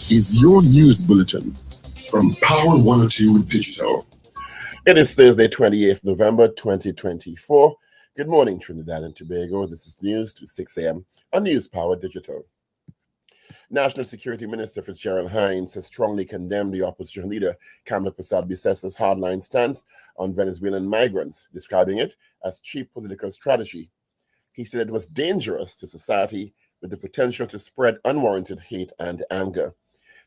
is your news bulletin from Power 102 Digital. It is Thursday, 28th November 2024. Good morning, Trinidad and Tobago. This is news to 6 a.m. on News Power Digital. National Security Minister Fitzgerald Hines has strongly condemned the opposition leader Kamla Persad-Bissess's hardline stance on Venezuelan migrants, describing it as cheap political strategy. He said it was dangerous to society with the potential to spread unwarranted hate and anger.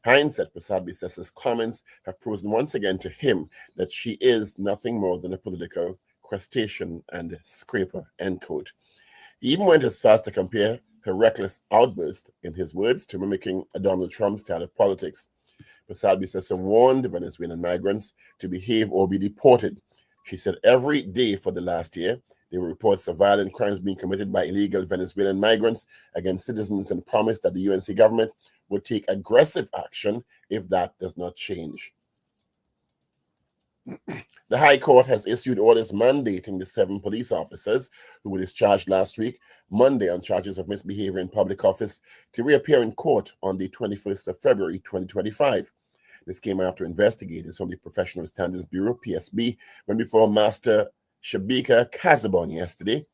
Hines said Persad-Bissess's comments have proven once again to him that she is nothing more than a political crustacean and scraper, end quote. He even went as far as to compare her reckless outburst, in his words, to mimicking a Donald Trump style of politics. Persad-Bissess warned Venezuelan migrants to behave or be deported. She said every day for the last year, there were reports of violent crimes being committed by illegal Venezuelan migrants against citizens and promised that the UNC government would take aggressive action if that does not change. The High Court has issued orders mandating the 7 police officers who were discharged last week, Monday, on charges of misbehavior in public office to reappear in court on the 21st of February 2025. This came after investigators from the Professional Standards Bureau, PSB, went before Master Shabika Kazabon yesterday,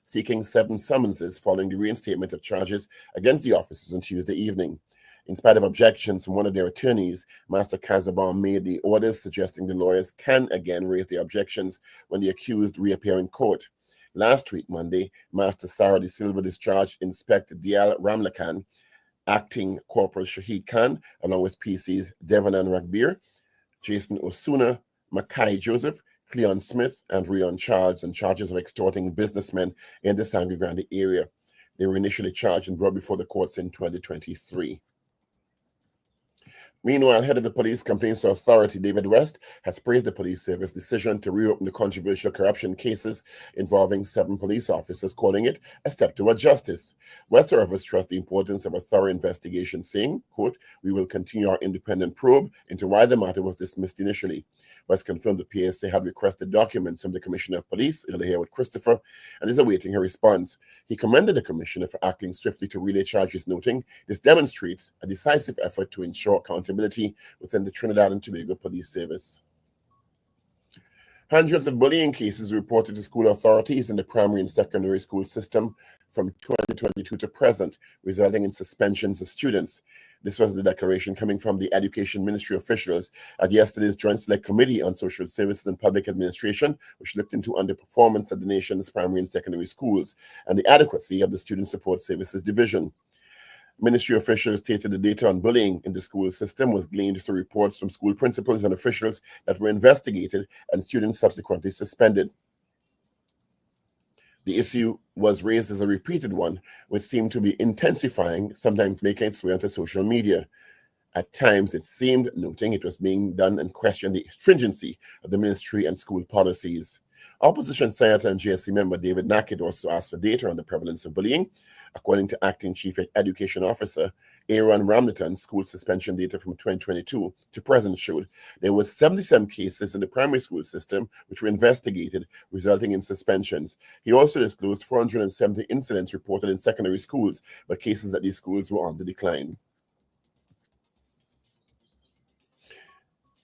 seeking 7 summonses following the reinstatement of charges against the officers on Tuesday evening. In spite of objections from one of their attorneys, Master Kazabon made the orders suggesting the lawyers can again raise their objections when the accused reappear in court. Last week, Monday, Master Sarah De Silva discharged Inspector Dial Ramlakan, Acting Corporal Shahid Khan, along with PCs Devanan Ragbir, Jason Osuna, Makai Joseph, Cleon Smith, and Rion Charles on charges of extorting businessmen in the Sangre Grande area. They were initially charged and brought before the courts in 2023. Meanwhile, head of the Police Complaints Authority, David West, has praised the police service decision to reopen the controversial corruption cases involving 7 police officers, calling it a step toward justice. West, however, stressed the importance of a thorough investigation, saying, quote, "We will continue our independent probe into why the matter was dismissed initially." West confirmed the PSA had requested documents from the Commissioner of Police, Elahaywood Christopher, and is awaiting her response. He commended the Commissioner for acting swiftly to relay charges, noting this demonstrates a decisive effort to ensure accountability within the Trinidad and Tobago Police Service. Hundreds of bullying cases reported to school authorities in the primary and secondary school system from 2022 to present, resulting in suspensions of students. This was the declaration coming from the Education Ministry officials at yesterday's Joint Select Committee on Social Services and Public Administration, which looked into underperformance at the nation's primary and secondary schools and the adequacy of the Student Support Services Division. Ministry officials stated the data on bullying in the school system was gleaned through reports from school principals and officials that were investigated and students subsequently suspended. The issue was raised as a repeated one, which seemed to be intensifying, sometimes making its way onto social media. At times, it seemed, noting it was being done and questioned the stringency of the ministry and school policies. Opposition Senator and JSC member David Nackett also asked for data on the prevalence of bullying. According to Acting Chief Education Officer Aaron Ramnaton, school suspension data from 2022 to present showed there were 77 cases in the primary school system which were investigated, resulting in suspensions. He also disclosed 470 incidents reported in secondary schools, but cases at these schools were on the decline.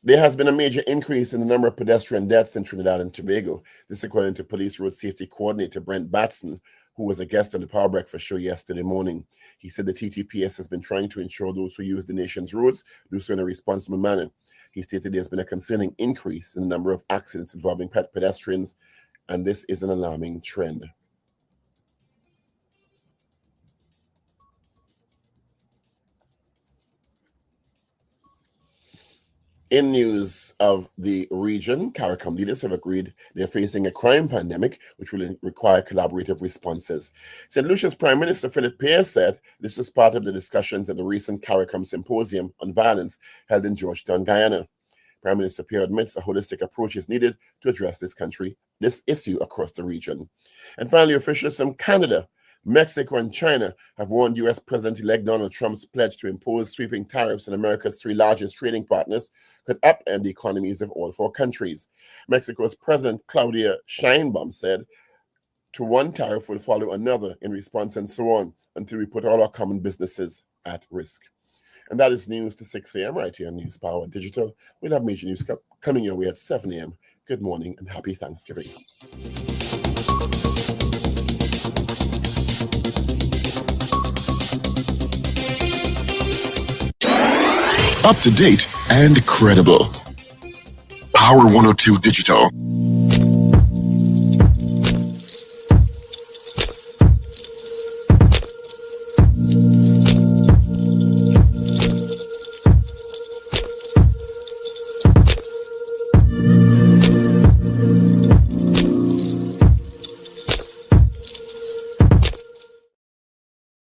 There has been a major increase in the number of pedestrian deaths in Trinidad and Tobago. This according to Police Road Safety Coordinator Brent Batson, who was a guest on the Power Breakfast show yesterday morning. He said the TTPS has been trying to ensure those who use the nation's roads do so in a responsible manner. He stated there's been a concerning increase in the number of accidents involving pedestrians, and this is an alarming trend. In news of the region, CARICOM leaders have agreed they're facing a crime pandemic, which will require collaborative responses. St. Lucia's Prime Minister Philip Pearce said this was part of the discussions at the recent CARICOM Symposium on Violence held in Georgetown, Guyana. Prime Minister Pearce admits a holistic approach is needed to address this issue across the region. And finally, officials from Canada, Mexico, and China have warned U.S. President-elect Donald Trump's pledge to impose sweeping tariffs on America's 3 largest trading partners could upend the economies of all 4 countries. Mexico's President Claudia Sheinbaum said, "To one tariff will follow another in response and so on until we put all our common businesses at risk." And that is news to 6 a.m. right here on News Power Digital. We'll have major news coming your way at 7 a.m. Good morning and happy Thanksgiving. Up to date and credible. Power 102 Digital.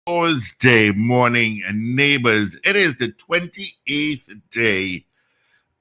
Thursday morning, neighbors. It is the 28th day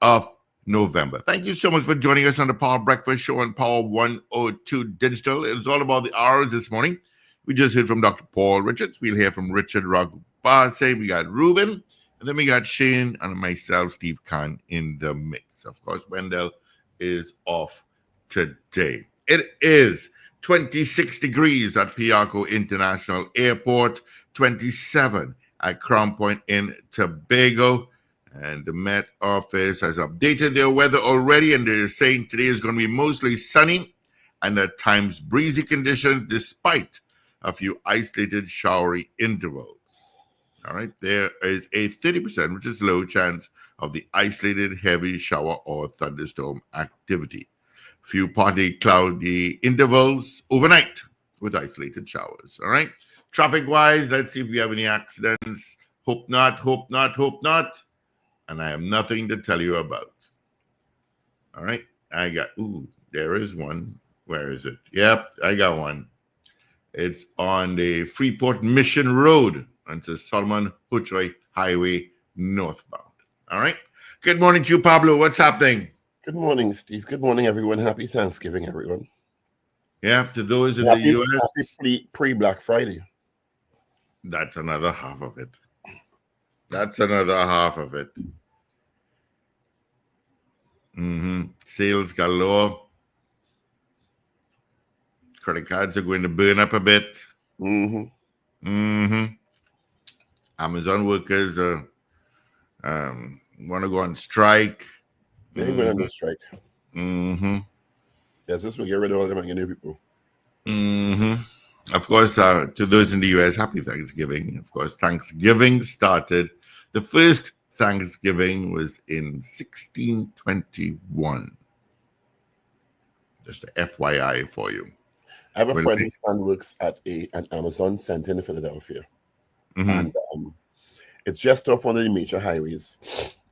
of November. Thank you so much for joining us on the Power Breakfast Show on Power 102 Digital. It was all about the hours this morning. We just heard from Dr. Paul Richards. We'll hear from Richard Ragoobarsingh. We got Ruben, and then we got Shane and myself, Steve Khan, in the mix. Of course, Wendell is off today. It is 26 degrees at Piarco International Airport, 27 at Crown Point in Tobago. And the Met Office has updated their weather already, and they're saying today is going to be mostly sunny and at times breezy conditions despite a few isolated showery intervals. All right, there is a 30%, which is low chance of the isolated heavy shower or thunderstorm activity. Few partly cloudy intervals overnight with isolated showers. All right, traffic-wise, let's see if we have any accidents. Hope not, hope not, hope not. And I have nothing to tell you about. All right, there is one. Where is it? Yep, I got one. It's on the Freeport Mission Road onto Solomon Huchoy Highway northbound. All right. Good morning to you, Pablo. What's happening? Good morning, Steve. Good morning, everyone. Happy Thanksgiving, everyone. Yeah, to those in the U.S. Happy pre-Black Friday. That's another half of it. That's another half of it. Sales galore. Credit cards are going to burn up a bit. Amazon workers want to go on strike. They ain't going on strike. Yes, this will get rid of all them and get new people. Of course, to those in the U.S., happy Thanksgiving. Of course, Thanksgiving started. The first Thanksgiving was in 1621. Just a FYI for you. I have a friend whose son works at an Amazon center in Philadelphia. And it's just off one of the major highways.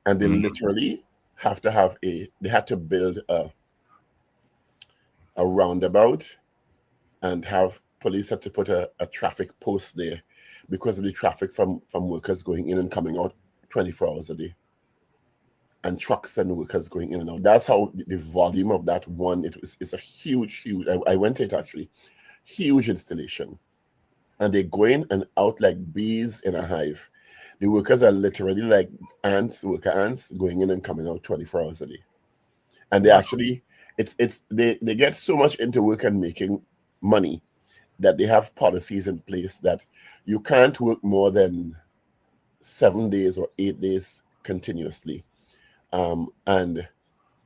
And they literally have to have they had to build a roundabout and have police had to put a traffic post there because of the traffic from workers going in and coming out 24 hours a day. And trucks and workers going in and out. That's how the volume of that one, it's a huge, I went to it actually, huge installation. And they go in and out like bees in a hive. The workers are literally like worker ants going in and coming out 24 hours a day. And they actually, they get so much into work and making money that they have policies in place that you can't work more than 7 days or 8 days continuously. And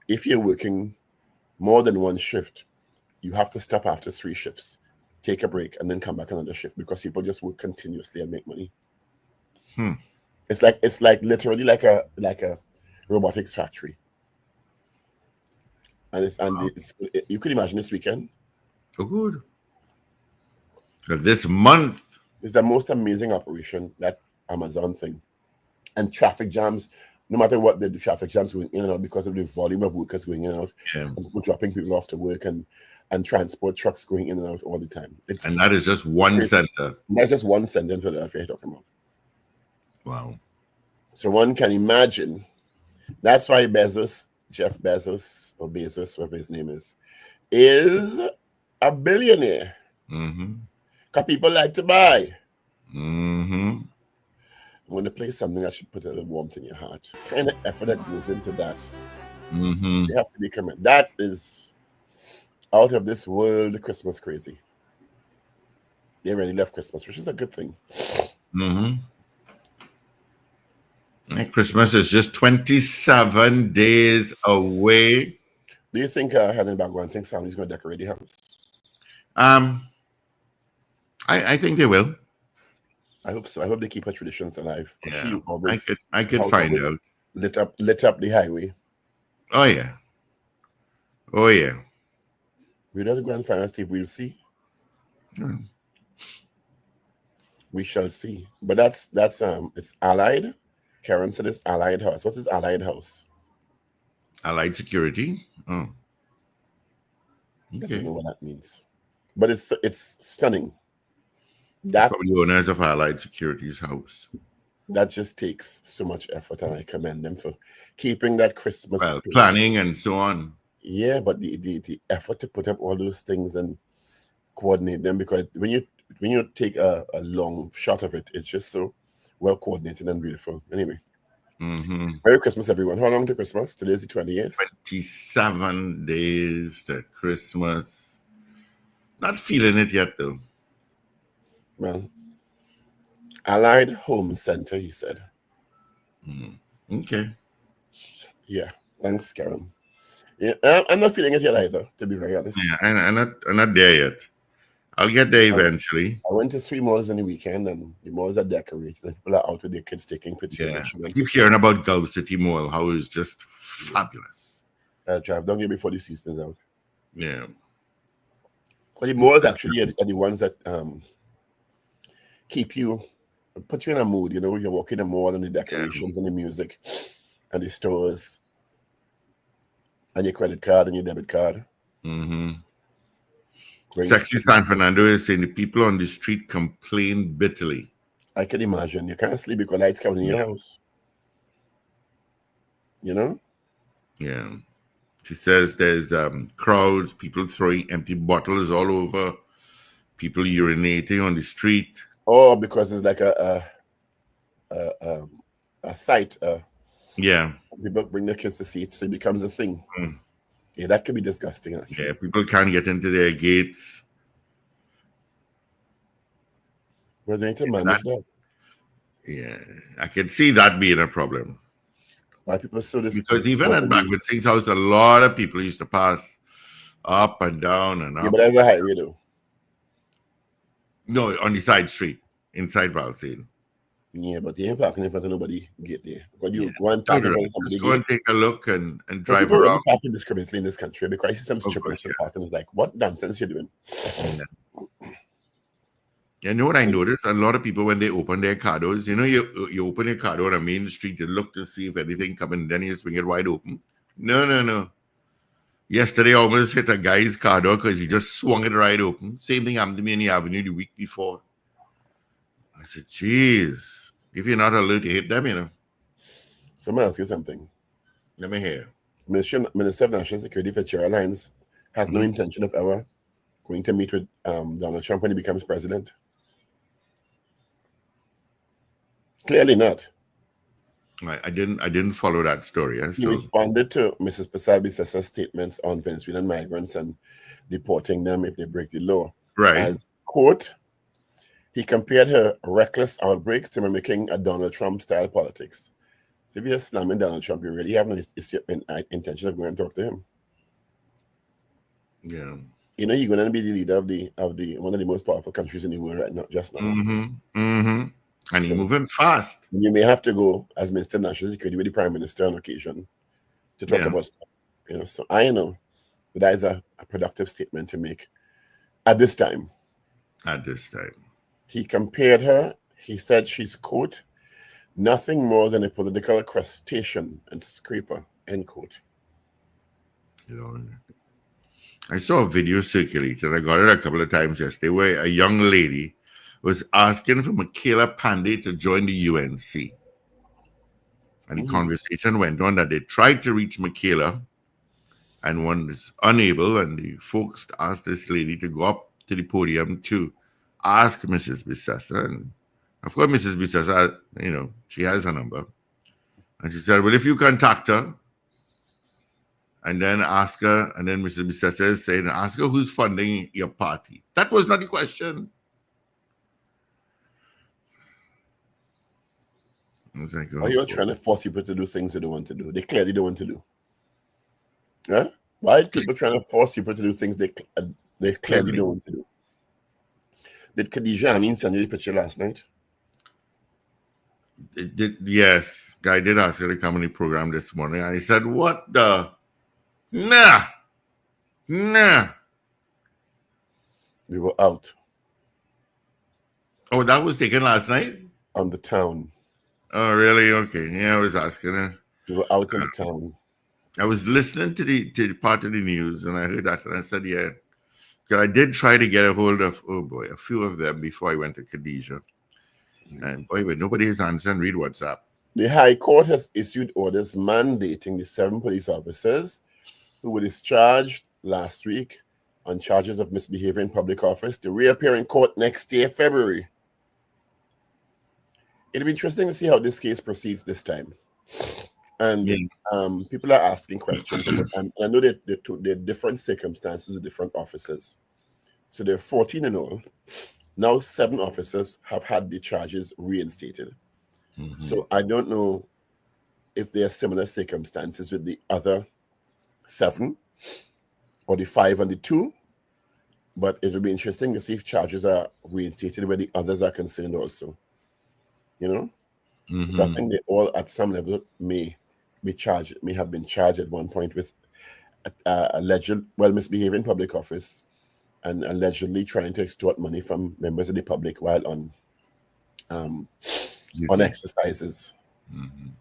if you're working more than one shift, you have to stop after 3 shifts, take a break, and then come back another shift because people just work continuously and make money. It's like literally like a robotics factory. And you could imagine this weekend. Oh, good. This month is the most amazing operation, that Amazon thing. And traffic jams. No matter what, the traffic jams going in and out because of the volume of workers going in and out, and people dropping people off to work, and transport trucks going in and out all the time. And that is just one center. That's just one center in Philadelphia you're talking about. Wow. So one can imagine. That's why Jeff Bezos, or Bezos, whatever his name is a billionaire. Because people like to buy. When they play something that should put a little warmth in your heart, kind of effort that goes into that, you have to be committed. That is out of this world, Christmas crazy. They already left Christmas, which is a good thing. Christmas is just 27 days away. Do you think Helen Bagwanting's family's going to decorate the house? Um, I think they will. I hope so. I hope they keep her traditions alive. Because Yeah, she always, I the could house find always out. lit up the highway. Oh yeah, oh yeah. We'll have to go and find out, Steve. We'll see. Hmm. We shall see. But that's it's Allied. Karen said it's Allied House. What's this Allied House? Allied security. Oh, I don't okay. know what that means. But it's stunning. It's That probably the owners of Allied Security's house. that just takes so much effort, and I commend them for keeping that Christmas Well, spirit. planning and so on. Yeah, but the effort to put up all those things and coordinate them, because when you take a long shot of it, it's just so well coordinated and beautiful. Anyway, Merry Christmas, everyone. How long to Christmas? Today's the 28th. 27 days to Christmas. Not feeling it yet, though. Well, Allied Home Center, he said. Okay. Yeah, thanks, Karen. Yeah, I'm not feeling it yet either, to be very honest. Yeah, I'm not there yet. I'll get there eventually. I went to 3 malls on the weekend, and the malls are decorated. And people are out with their kids taking pictures. Yeah, I keep hearing about Gulf City Mall, how it's just fabulous. I'll drive down here before the season is out. Yeah. But the malls actually are the ones that keep you, put you in a mood. You know, you're walking the mall and the decorations and the music and the stores and your credit card and your debit card. Sexy San Fernando is saying the people on the street complain bitterly. I can imagine. You can't sleep because lights coming in your house. You know? Yeah. She says there's crowds, people throwing empty bottles all over, people urinating on the street. Oh, because it's like a site. Yeah. People bring their kids to see it, so it becomes a thing. Yeah, that could be disgusting, actually. Yeah, people can't get into their gates. Well, they need to manage that. Yeah, I can see that being a problem. Why people so this? Because even at Bagwantingh's house, a lot of people used to pass up and down and up. Yeah, but that's a highway, though. No, on the side street, inside Valsane. Yeah, but you ain't parking in front of nobody get there. When you go and park in front of somebody, just go and take a look and drive people around. People parking discriminately in this country, because I see some strippers for parking. It's like, what nonsense you're doing? You know what I noticed? A lot of people, when they open their car doors, you know, you open your car door on a main street, you look to see if anything coming, then you swing it wide open. No. Yesterday, I almost hit a guy's car door because he just swung it right open. Same thing happened to me in the avenue the week before. I said, geez, if you're not allowed to hit them, you know. So I'm going to ask you something. Let me hear. Minister of National Security for Fitzgerald Hines has no intention of ever going to meet with Donald Trump when he becomes president. Clearly not. I didn't follow that story. He responded to Mrs. Bissell-Bissessa's statements on Venezuelan migrants and deporting them if they break the law. Right. As, quote, he compared her reckless outbreaks to mimicking a Donald Trump-style politics. If you're slamming Donald Trump, you really have no intention of going to talk to him. Yeah. You know, you're going to be the leader of the one of the most powerful countries in the world right now, just now. And you're moving fast. You may have to go as Minister of National Security with the Prime Minister on occasion to talk about stuff. You know, so I know that is a productive statement to make at this time. At this time. He compared her, he said she's, quote, nothing more than a political crustacean and scraper, end quote. Lord. I saw a video circulating, and I got it a couple of times yesterday, where a young lady was asking for Michaela Pandey to join the UNC. And the conversation went on that they tried to reach Michaela and one was unable, and the folks asked this lady to go up to the podium to ask Mrs. Bissessa. And of course, Mrs. Bissessa, you know, she has her number. And she said, well, if you contact her and then ask her, and then Mrs. Bissessa is saying, ask her who's funding your party. That was not the question. I was like, Are you trying to force people to do things they don't want to do? They clearly don't want to do. Yeah? Why are people trying to force people to do things they clearly don't want to do? Did Khadija Amin send you the picture last night? Yes. Guy did ask her to come on the program this morning. And he said, what the? Nah. We were out. Oh, that was taken last night? On the town. Oh, really? Okay. Yeah, I was asking her. We were out in the town. I was listening to the part of the news, and I heard that, and I said, yeah. Because I did try to get a hold of, a few of them before I went to Khadija. And boy, but nobody has answered. Read WhatsApp. The High Court has issued orders mandating the 7 police officers who were discharged last week on charges of misbehavior in public office to reappear in court next year, February. It'll be interesting to see how this case proceeds this time. And people are asking questions. And I know that there are different circumstances with different officers. So there are 14 in all. Now 7 officers have had the charges reinstated. Mm-hmm. So I don't know if there are similar circumstances with the other 7 or the 5 and the 2. But it will be interesting to see if charges are reinstated where the others are concerned also. You know? Mm-hmm. I think they all at some level may have been charged at one point with alleged misbehaving in public office and allegedly trying to extort money from members of the public while on exercises. Mm-hmm.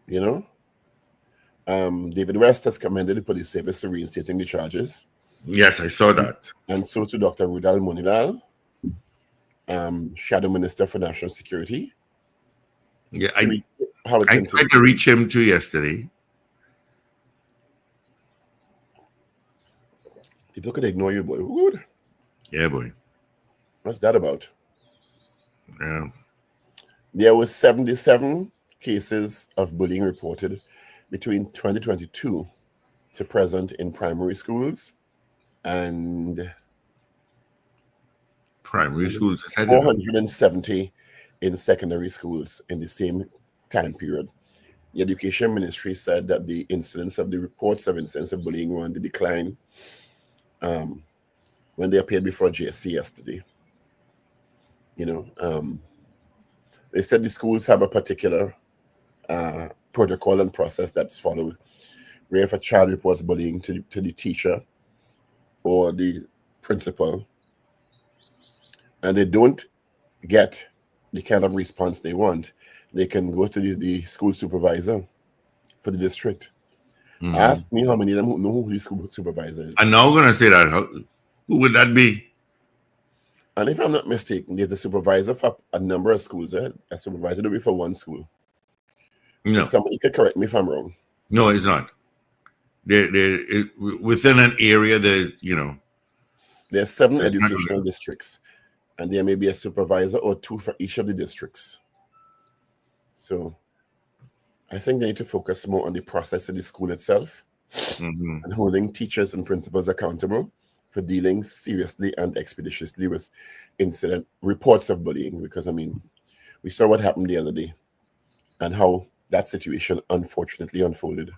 You know? David West has commended the police service for reinstating the charges. Yes, I saw that. And so to Dr. Rudal Monilal, Shadow Minister for National Security. Yeah, I tried to reach him too yesterday. People could ignore you, boy. Good. Yeah, boy. What's that about? Yeah. There were 77 cases of bullying reported between 2022 to present in primary schools and primary schools 470 in secondary schools in the same time period. The Education Ministry said that the incidence of the reports of incidents of bullying were on the decline when they appeared before JSC yesterday. You know, they said the schools have a particular protocol and process that's followed, where if a child reports bullying to the teacher or the principal, and they don't get the kind of response they want, they can go to the school supervisor for the district. Mm-hmm. Ask me how many of them know who the school supervisor is. I'm now going to say that. Who would that be? And if I'm not mistaken, there's a supervisor for a number of schools. A supervisor will be for one school. No. Somebody could correct me if I'm wrong. No, it's not. Within an area, there are 7 educational districts. And there may be a supervisor or 2 for each of the districts. So I think they need to focus more on the process of the school itself, mm-hmm. and holding teachers and principals accountable for dealing seriously and expeditiously with incident reports of bullying. Because, I mean, we saw what happened the other day and how that situation unfortunately unfolded.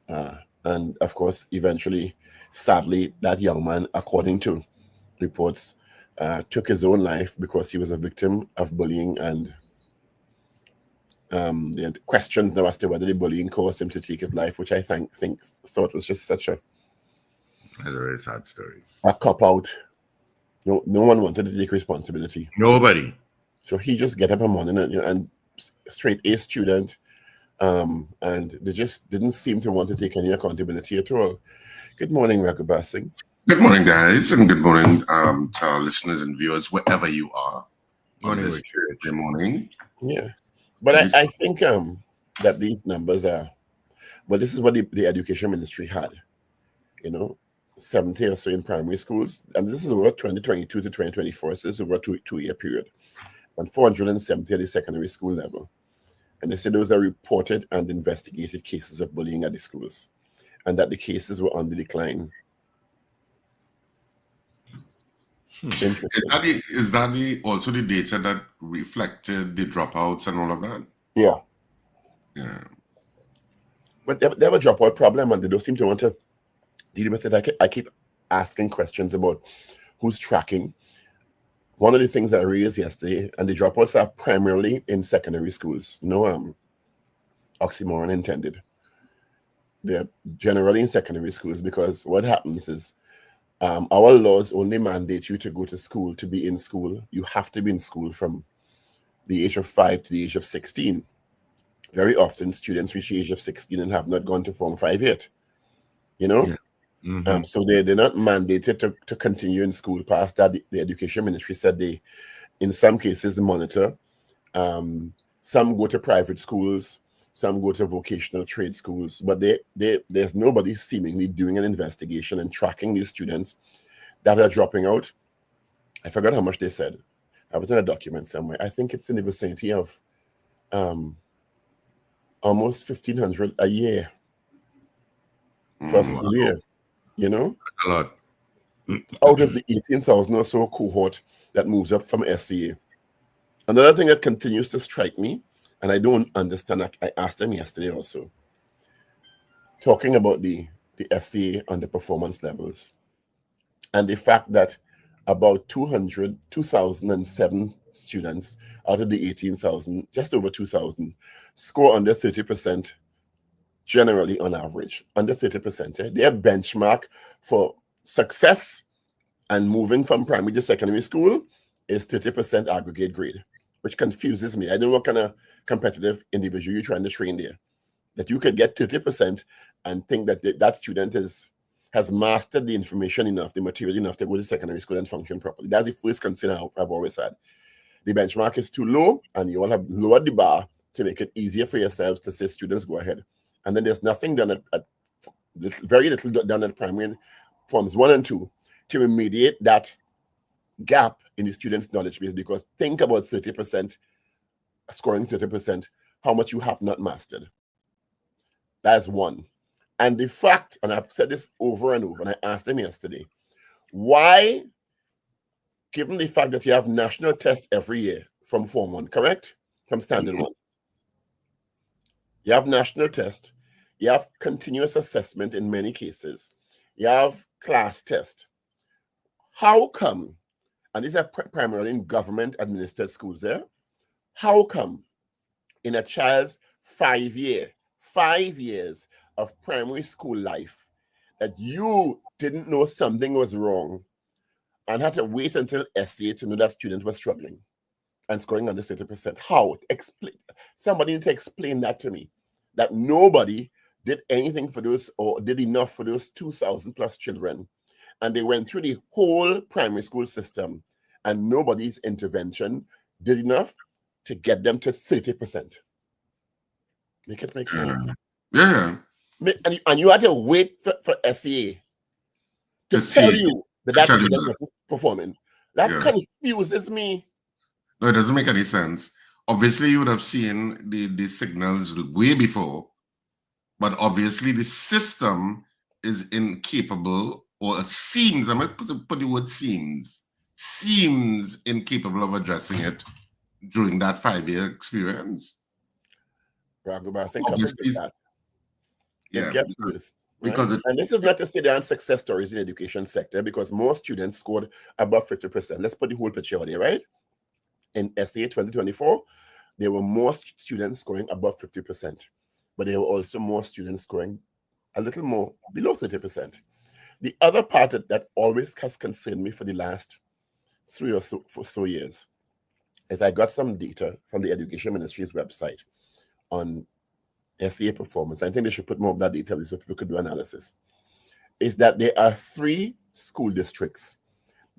And, of course, eventually, sadly, that young man, according to reports, took his own life because he was a victim of bullying, and the questions now as to whether the bullying caused him to take his life, which I thought was just such a very sad story. A cop out. No one wanted to take responsibility. Nobody. So he just get up in the morning and straight A student, and they just didn't seem to want to take any accountability at all. Good morning, Ragoobarsingh. Good morning, guys, and good morning to our listeners and viewers, wherever you are. Morning, on this Tuesday morning. Yeah, but I think that these numbers are, well, this is what the Education Ministry had, 70 or so in primary schools, and this is over 2022 to 2024, so this is over a two-year period, and 470 at the secondary school level. And they said those are reported and investigated cases of bullying at the schools, and that the cases were on the decline. Interesting. Is that also the data that reflected the dropouts and all of that? Yeah. Yeah. But they have a dropout problem and they don't seem to want to deal with it. I keep asking questions about who's tracking. One of the things I raised yesterday, and the dropouts are primarily in secondary schools. No oxymoron intended. They're generally in secondary schools because what happens is our laws only mandate you to go to school, to be in school. You have to be in school from the age of 5 to the age of 16. Very often, students reach the age of 16 and have not gone to Form 5 yet. You know? Yeah. Mm-hmm. So they're not mandated to continue in school past that. The education ministry said they, in some cases, monitor. Some go to private schools, some go to vocational trade schools, but there's nobody seemingly doing an investigation and tracking these students that are dropping out. I forgot how much they said. I was in a document somewhere. I think it's in the vicinity of almost 1,500 a year for a school year, you know? A lot. Out of the 18,000 or so cohort that moves up from SCA. Another thing that continues to strike me, and I don't understand, I asked them yesterday also, talking about the SCA underperformance levels and the fact that about 2,007 students out of the 18,000, just over 2,000, score under 30% generally on average, under 30%. Their benchmark for success and moving from primary to secondary school is 30% aggregate grade, which confuses me. I don't know what kind of competitive individual you're trying to train there. That you could get 30% and think that that student has mastered the information enough, the material enough to go to secondary school and function properly. That's the first concern I've always had. The benchmark is too low, and you all have lowered the bar to make it easier for yourselves to say students go ahead. And then there's nothing done very little done at primary forms 1 and 2 to remediate that gap in the students' knowledge base, because think about 30%, scoring 30%, how much you have not mastered. That's one. And the fact, and I've said this over and over, and I asked them yesterday, why, given the fact that you have national tests every year from Form 1, correct? From Standard 1. You have national test, you have continuous assessment in many cases, you have class test. How come, and these are primarily in government-administered schools there, how come in a child's 5 years of primary school life that you didn't know something was wrong and had to wait until SCA to know that student was struggling and scoring under 30%? How? Somebody need to explain that to me, that nobody did anything for those or did enough for those 2,000 plus children. And they went through the whole primary school system and nobody's intervention did enough to get them to 30%. Make it make sense. Yeah. And you had to wait for SCA to tell you that student wasn't performing. That confuses me. No, it doesn't make any sense. Obviously, you would have seen the signals way before, but obviously the system is incapable, or seems, I'm going to put the word seems incapable of addressing it during that 5-year experience. Ragoobarsingh coupled with that. Yeah, it gets worse. Because and this is not to say there aren't success stories in the education sector, because more students scored above 50%. Let's put the whole picture out there, right? In SCA 2024, there were more students scoring above 50%, but there were also more students scoring a little more below 30%. The other part that always has concerned me for the last 3 or so years is I got some data from the Education Ministry's website on SCA performance. I think they should put more of that data so people could do analysis. Is that there are 3 school districts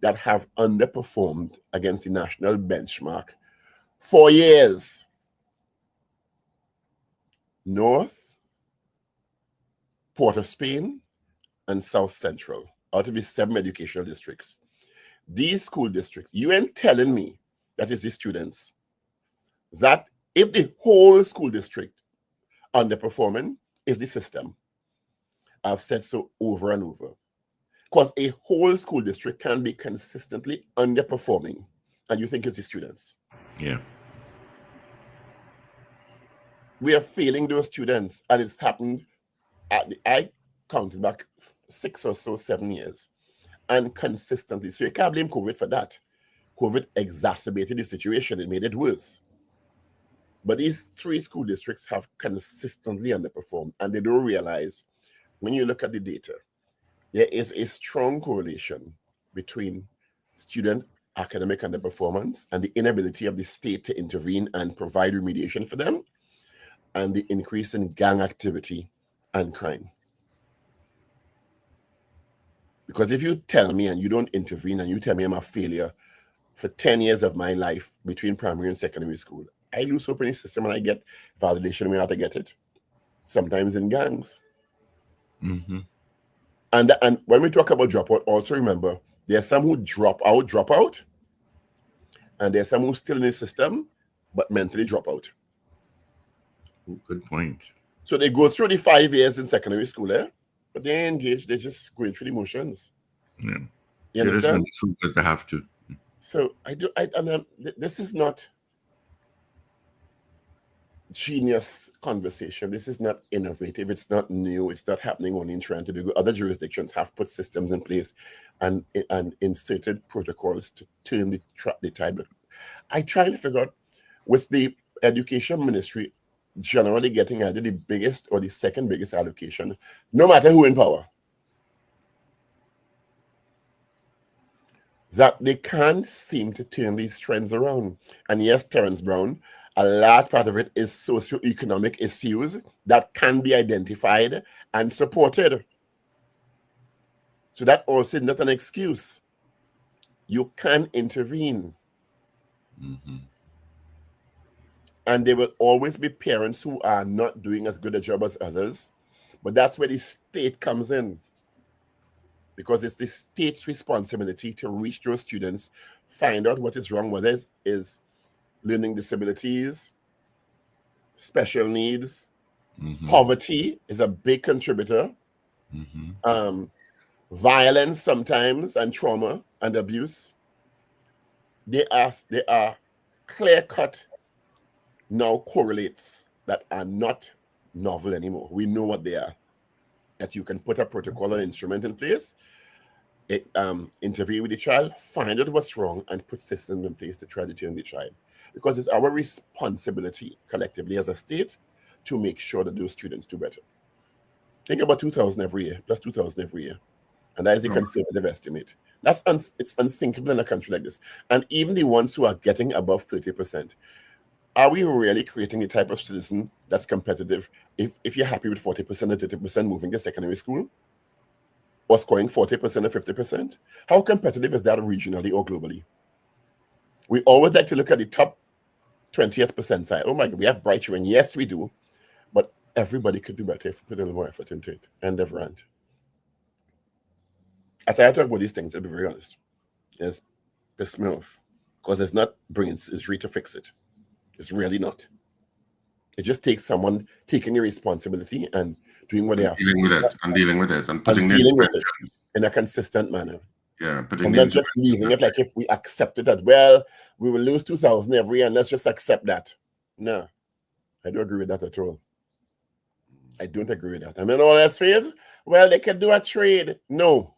that have underperformed against the national benchmark for years. North, Port of Spain, and South Central, out of the 7 educational districts. These school districts, you ain't telling me that is the students, that if the whole school district underperforming is the system. I've said so over and over. Because a whole school district can be consistently underperforming, and you think it's the students. Yeah. We are failing those students, and it's happened. I counted back 6 or so, 7 years, and consistently. So you can't blame COVID for that. COVID exacerbated the situation; it made it worse. But these 3 school districts have consistently underperformed, and they don't realize, when you look at the data, there is a strong correlation between student academic underperformance and the inability of the state to intervene and provide remediation for them, and the increase in gang activity and crime. Because if you tell me and you don't intervene and you tell me I'm a failure for 10 years of my life between primary and secondary school, I lose hope in the system and I get validation where I have to get it, sometimes in gangs. Mm-hmm. And when we talk about dropout, also remember, there are some who drop out, and there are some who still in the system, but mentally drop out. Good point. So they go through the 5 years in secondary school, but they engage, they're just going through the motions. Yeah. You understand? Because they have to. So this is not genius conversation. This is not innovative. It's not new. It's not happening only in Trinidad and Tobago. Other jurisdictions have put systems in place and inserted protocols to turn the tide. I try to figure out, with the education ministry generally getting either the biggest or the second biggest allocation, no matter who in power, that they can't seem to turn these trends around. And yes, Terence Brown, a large part of it is socioeconomic issues that can be identified and supported. So that also is not an excuse. You can intervene. Mm-hmm. And there will always be parents who are not doing as good a job as others. But that's where the state comes in. Because it's the state's responsibility to reach those students, find out what is wrong, whether it is learning disabilities, special needs, poverty is a big contributor, violence sometimes, and trauma and abuse. They are clear-cut now correlates that are not novel anymore. We know what they are. That you can put a protocol and instrument in place, intervene with the child, find out what's wrong, and put systems in place to try to turn the child. Because it's our responsibility collectively as a state to make sure that those students do better. Think about 2,000 every year, plus 2,000 every year. And that is a conservative estimate. It's unthinkable in a country like this. And even the ones who are getting above 30%, are we really creating a type of citizen that's competitive if you're happy with 40% and 30% moving to secondary school? Or scoring 40% or 50%? How competitive is that regionally or globally? We always like to look at the top 20th percentile. Oh my God, we have bright children. Yes, we do. But everybody could do better if we put a little more effort into it. And they've run. As I talk about these things, I'll be very honest. It's piss me off. Because it's not brains, it's really to fix it. It's really not. It just takes someone taking the responsibility and doing what they have to do. Dealing with it and dealing with it in a consistent manner. Yeah, and not just leaving it like if we accept it that, well, we will lose 2,000 every year and let's just accept that. No, I don't agree with that at all. I don't agree with that. And then all else fails, well, they can do a trade. No.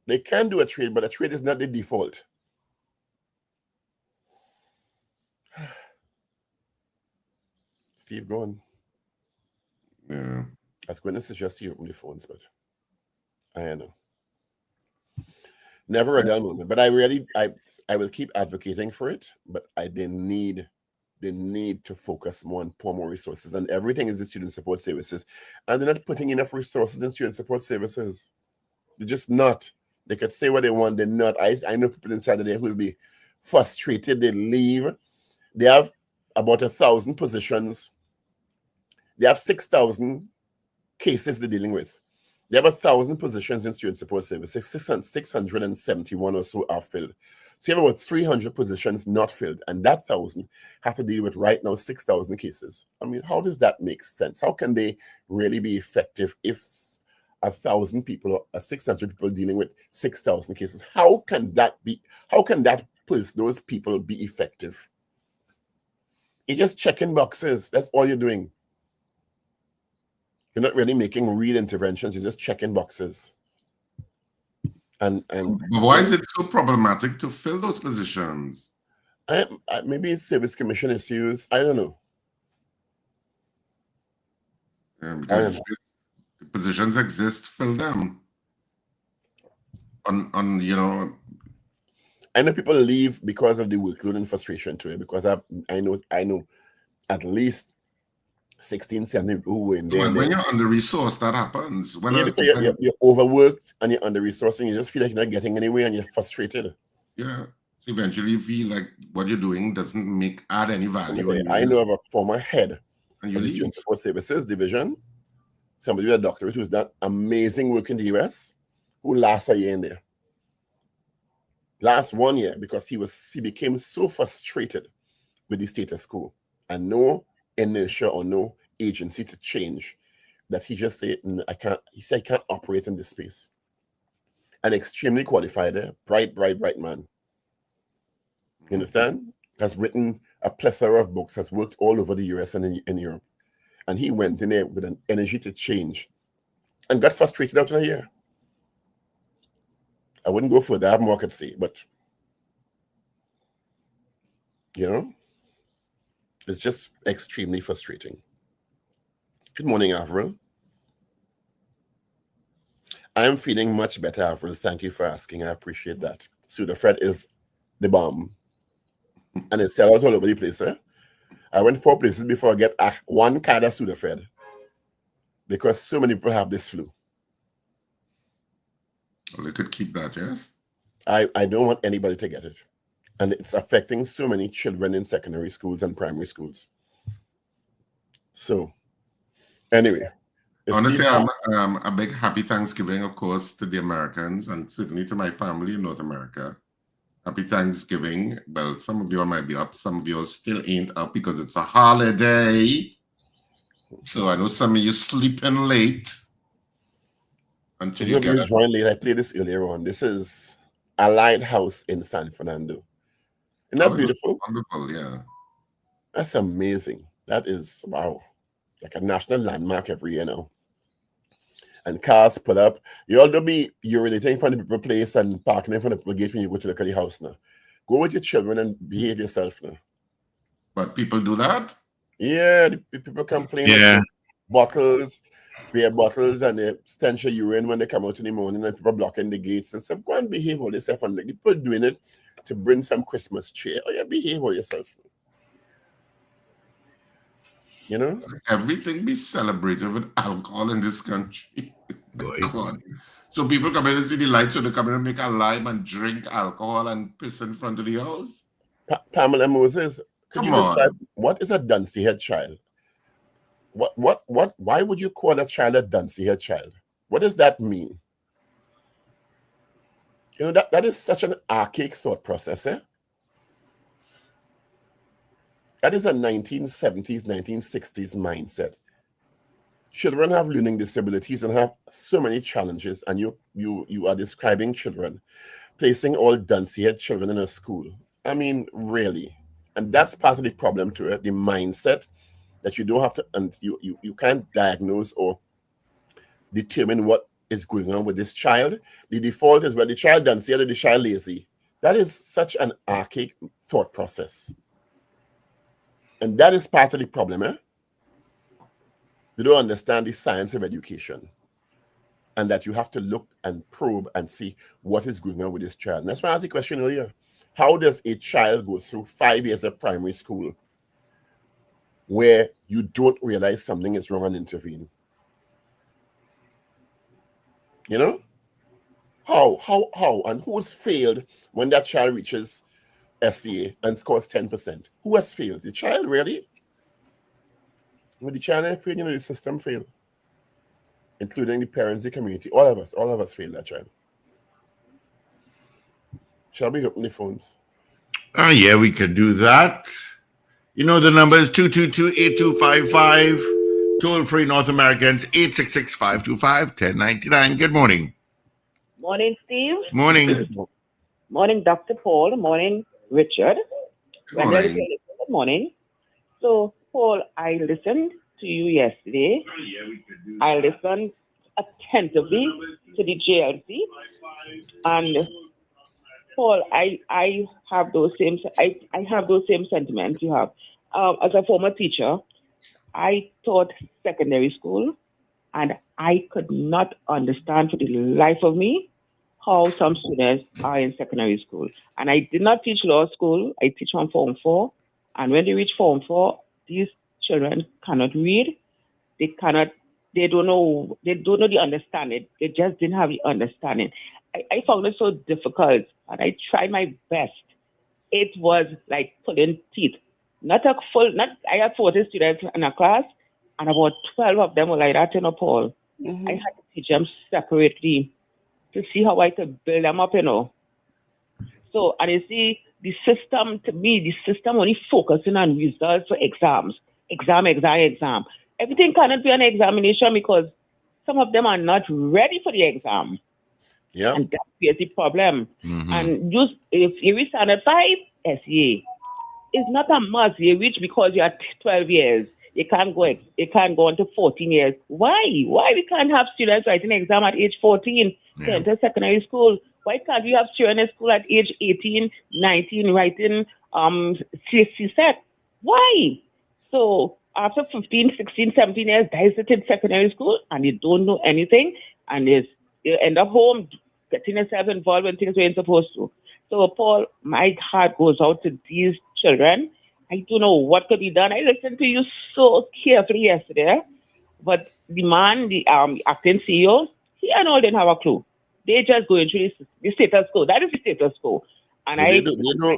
They can do a trade, but a trade is not the default. Steve, go on. Yeah. I was going to suggest you open the phones, but I know. Never a dull moment. But I will keep advocating for it, but they need to focus more and pour more resources. And everything is the student support services. And they're not putting enough resources in student support services. They're just not. They could say what they want, they're not. I know people inside of there who'll be frustrated, they leave. They have about 1,000 positions. They have 6,000 cases they're dealing with. They have 1,000 positions in student support services. 671 or so are filled. So you have about 300 positions not filled, and that 1,000 have to deal with right now 6,000 cases. I mean, how does that make sense? How can they really be effective if 1,000 people or 600 people dealing with 6,000 cases. How can that be? How can those people be effective? You're just checking boxes. That's all you're doing. You're not really making real interventions. You're just checking boxes. And why is it so problematic to fill those positions? Maybe it's service commission issues. I don't know. Because the positions exist, fill them. I know people leave because of the workload and frustration to it. Because I know at least 16, 17 people who were in there. When you're under resourced, that happens. You're overworked and you're under resourced, and you just feel like you're not getting anywhere, and you're frustrated. Yeah. So eventually you feel like what you're doing doesn't add any value. I know of a former head of the Student Support Services Division, somebody with a doctorate who's done amazing work in the US, who lasts a year in there. Last 1 year, because he became so frustrated with the status quo and no inertia or no agency to change, that he just said, I can't operate in this space. An extremely qualified, bright man. You understand? Has written a plethora of books, has worked all over the US and in Europe. And he went in there with an energy to change and got frustrated after a year. I wouldn't go further, I have more I could say, but it's just extremely frustrating. Good morning, Avril. I am feeling much better, Avril. Thank you for asking. I appreciate that. Sudafed is the bomb. And it sells all over the place. I went 4 places before I get 1 card of Sudafed because so many people have this flu. Well, they could keep that, yes? I don't want anybody to get it. And it's affecting so many children in secondary schools and primary schools. So, anyway. Honestly, a big happy Thanksgiving, of course, to the Americans and certainly to my family in North America. Happy Thanksgiving. Well, some of you might be up. Some of you still ain't up because it's a holiday. So I know some of you sleeping late. Until you get join late. I played this earlier on. This is a lighthouse in San Fernando. Isn't that beautiful? Wonderful, yeah. That's amazing. That is, wow. Like a national landmark every year now. And cars pull up. You all don't be urinating from the people place and parking in front of the gate when you go to look at the house now. Go with your children and behave yourself now. But people do that? Yeah, the people complain about bottles, beer bottles, and the stench of urine when they come out in the morning and people blocking the gates and stuff. Go and behave all yourself. And like people doing it to bring some Christmas cheer. Oh, yeah, behave all yourself. You know? Everything be celebrated with alcohol in this country. God. So people come in and see the lights, so they come in and make a lime and drink alcohol and piss in front of the house. Pamela Moses, could you describe what is a duncy head child? Why would you call a child a duncy head child? What does that mean? You know, that is such an archaic thought process, eh? That is a 1970s, 1960s mindset. Children have learning disabilities and have so many challenges, and you are describing children, placing all duncy-head children in a school. I mean, really. And that's part of the problem to it, the mindset that you don't have to, and you can't diagnose or determine what is going on with this child. The default is, well, the child duncy-head or the child lazy. That is such an archaic thought process. And that is part of the problem, eh? They don't understand the science of education and that you have to look and probe and see what is going on with this child. And that's why I asked the question earlier. How does a child go through 5 years of primary school where you don't realize something is wrong and intervene? You know? How? And who has failed when that child reaches SCA and scores 10%? Who has failed? The child, really? When the child failed, you know, the system failed. Including the parents, the community, all of us failed that child. Shall we open the phones? Oh, yeah, we could do that. You know, the number is 222-8255, toll-free North Americans, 866-525-1099. Good morning. Morning, Steve. Morning. Morning, Dr. Paul. Morning, Richard. Wendell, Morning. good morning. So, Paul, I listened to you yesterday. I listened attentively to the JLC. And Paul, I have those same sentiments you have. As a former teacher, I taught secondary school, and I could not understand for the life of me how some students are in secondary school. And I did not teach law school. I teach on Form 4. And when they reach Form 4, these children cannot read. They don't know the understanding. They just didn't have the understanding. I found it so difficult, and I tried my best. It was like pulling teeth. I had 40 students in a class, and about 12 of them were like that, Paul. I had to teach them separately to see how I could build them up, So, and you see, the system only focusing on results for exams. Exam. Everything cannot be an examination because some of them are not ready for the exam. Yeah. And that's the problem. And if you reach standard 5, SEA, it's not a must. You reach because you are 12 years. You can't go on to 14 years. Why? Why we can't have students writing an exam at age 14 to enter secondary school? Why can't we have children in school at age 18, 19 writing CSET? Why? So after 15, 16, 17 years, they sit in secondary school and you don't know anything, and you end up home getting yourself involved in things you ain't supposed to. So, Paul, my heart goes out to these children. I don't know what could be done. I listened to you so carefully yesterday, but the man, the acting CEO, he and all didn't have a clue. They just going through the status quo. That is the status quo. And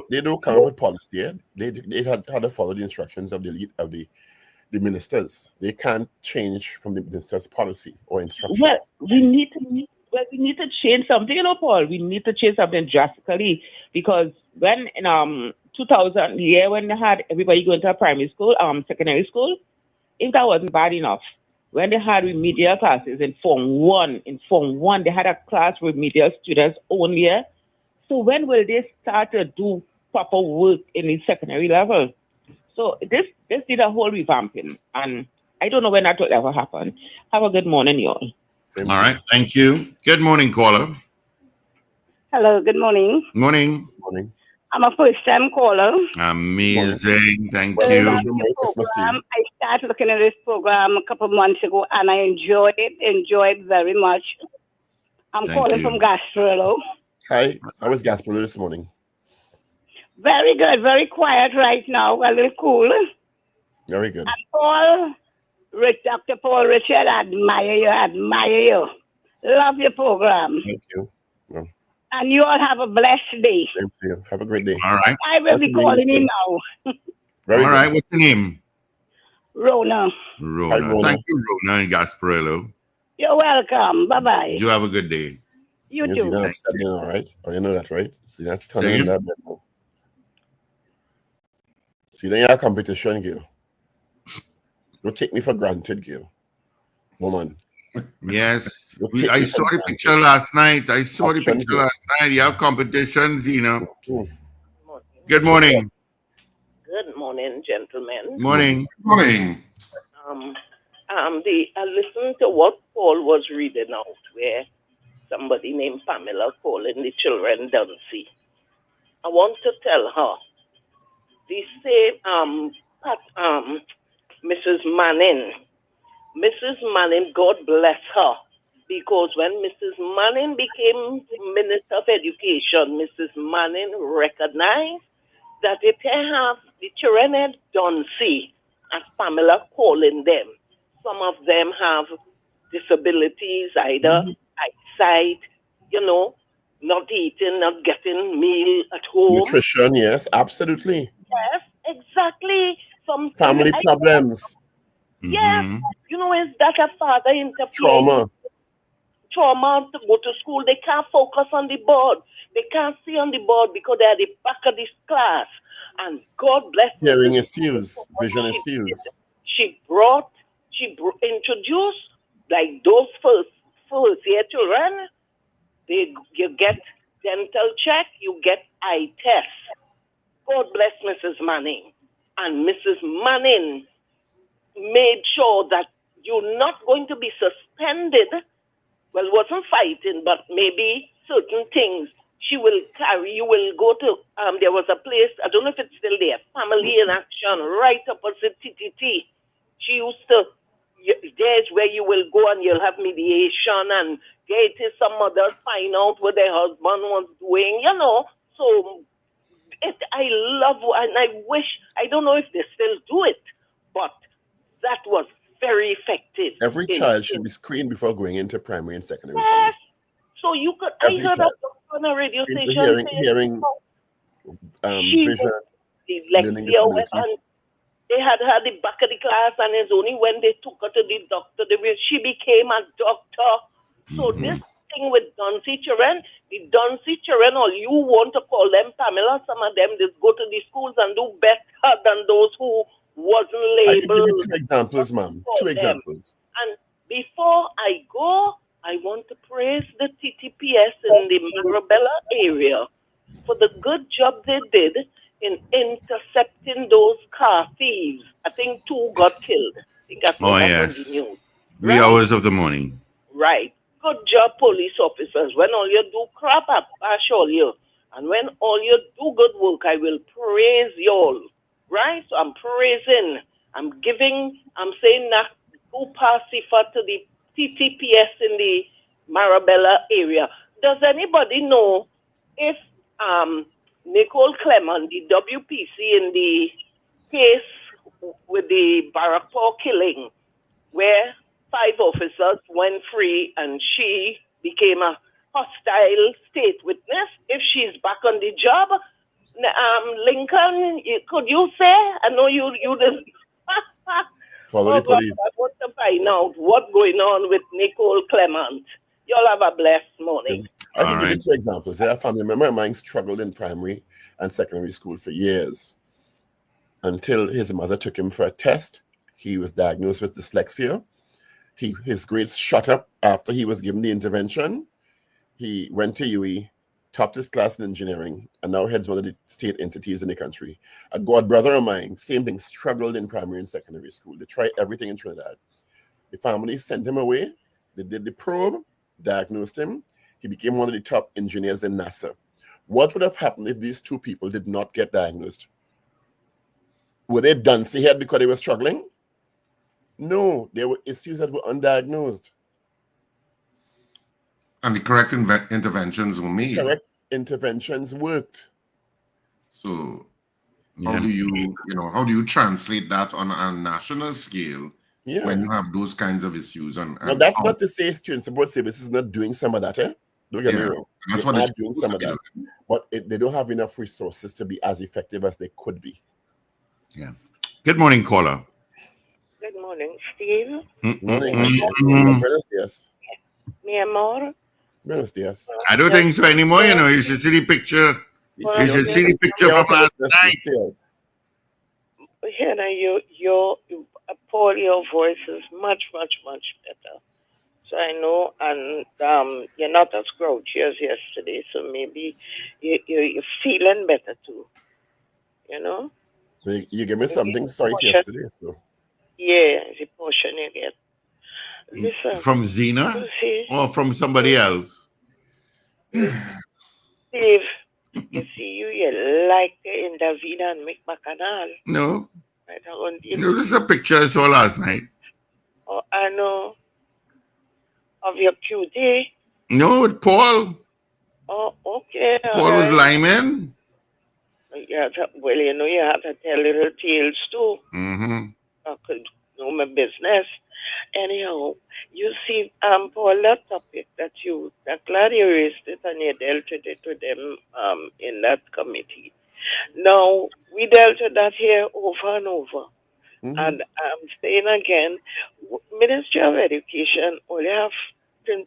they don't come up with policy yet. They had to follow the instructions of the ministers. They can't change from the minister's policy or instructions. Well, we need to change something, Paul. We need to change something drastically, because when in 2000, the year when they had everybody going to primary school, secondary school, if that wasn't bad enough, when they had remedial classes in Form 1, they had a class with remedial students only. So when will they start to do proper work in the secondary level? So this did a whole revamping, and I don't know when that will ever happen. Have a good morning, y'all. All right, thank you. Good morning, caller. Hello, good morning. Morning. Morning. I'm a first-time caller. Amazing, thank I you. love your program. I started looking at this program a couple of months ago, and I enjoyed it very much. I'm calling from Gasparillo. Hi, how was Gasparillo this morning? Very good, very quiet right now, a little cool. Very good. And Dr. Paul Richard, admire you. Love your program. Thank you. Well, and you all have a blessed day. Same to you. Have a great day. All right. I will be calling you now. Very all good. right. What's your name? Rona. Hi, Rona. Thank you, Rona in Gasparillo. You're welcome. Bye-bye. You have a good day. You See too. that upset now, right? Oh, you know that, right? See that turning in that bed now. See, then you have competition, girl. Don't take me for granted, girl. Woman. Yes. I saw the picture last night. You have competitions, Good morning. Good morning, gentlemen. Morning. Morning. I listened to what Paul was reading out, where somebody named Pamela calling the children Duncy. I want to tell her, the same Mrs. Manning, God bless her, because when Mrs. Manning became Minister of Education, Mrs. Manning recognized that they can have the children at Duncy, as Pamela calling them. Some of them have disabilities, either eyesight, not eating, not getting meal at home. Nutrition, yes, absolutely. Yes, exactly. Some family problems. Yes, is that a father interplay? Trauma to go to school. They can't focus on the board. They can't see on the board because they're at the back of this class. And God bless Hearing issues, vision issues. She brought she introduced, like those first year children, you get dental check, you get eye test. God bless Mrs. Manning. And Mrs. Manning made sure that you're not going to be suspended. Well, wasn't fighting, but maybe certain things she will carry. You will go to, there was a place, I don't know if it's still there, Family in Action, right opposite TTT. She used to, there's where you will go and you'll have mediation and get some mothers find out what their husband was doing, you know. So I love, and I wish, I don't know if they still do it, but that was very effective. Every child should be screened before going into primary and secondary Yes. schools. So you could, Every I heard child. on a radio Screened for station hearing, vision, learning disability. And they had her the back of the class, and it's only when they took her to the doctor, she became a doctor. So this thing with Duncy children, the Duncy children, all you want to call them Pamela, some of them just go to the schools and do better than those who wasn't labeled. I can give you 2 examples, ma'am. 2 examples. And before I go, I want to praise the TTPS in the Marabella area for the good job they did in intercepting those car thieves. I think 2 got killed. I think that's on the news. 3 hours of the morning. Right. Good job, police officers. When all you do crap up, bash all you. And when all you do good work, I will praise you all. Right? So I'm praising. I'm saying that go pass Sifa to the TTPS in the Marabella area. Does anybody know if Nicole Clement, the WPC in the case with the Barakpur killing, where 5 officers went free and she became a hostile state witness, if she's back on the job, Lincoln, could you say? I know you just Follow the police. I want to find out what's going on with Nicole Clement. Y'all have a blessed morning. I can give you 2 examples. A family member of mine struggled in primary and secondary school for years until his mother took him for a test. He was diagnosed with dyslexia. His grades shot up after he was given the intervention. He went to UE, topped his class in engineering, and now heads one of the state entities in the country. A god brother of mine, same thing, struggled in primary and secondary school. They tried everything in Trinidad. The family sent him away. They did the probe, diagnosed him. He became one of the top engineers in NASA. What would have happened if these 2 people did not get diagnosed? Were they duncy head because they were struggling? No, there were issues that were undiagnosed. And the correct interventions were made. Correct interventions worked. So how do you translate that on a national scale when you have those kinds of issues? Now, that's not to say student support services is not doing some of that, eh? Don't get me wrong. That's they what are doing some of that. But they don't have enough resources to be as effective as they could be. Yeah. Good morning, caller. Good morning, Steve. Buenos dias. Mi amor. Buenos dias. I don't think so anymore. You know, you should see the picture. You should see the picture from last night. Paul, your voice is much, much, much better. So I know, and you're not as grouchy as yesterday, so maybe you're feeling better too. You know? You give me something sorry yesterday, so. Yeah, the portion you get. Listen. From Zena or from somebody else? Steve, you see, you like to intervene and make my canal. No. It was just a picture I saw last night. Oh, I know. Of your QD? No, with Paul. Oh, okay. Paul was Lyman. Well, you know, you have to tell little tales too. I could know my business. Anyhow, you see, Paul, that topic that glad you raised it and you dealt with it with them in that committee. Now, we dealt with that here over and over. And I'm saying again, Ministry of Education, all you have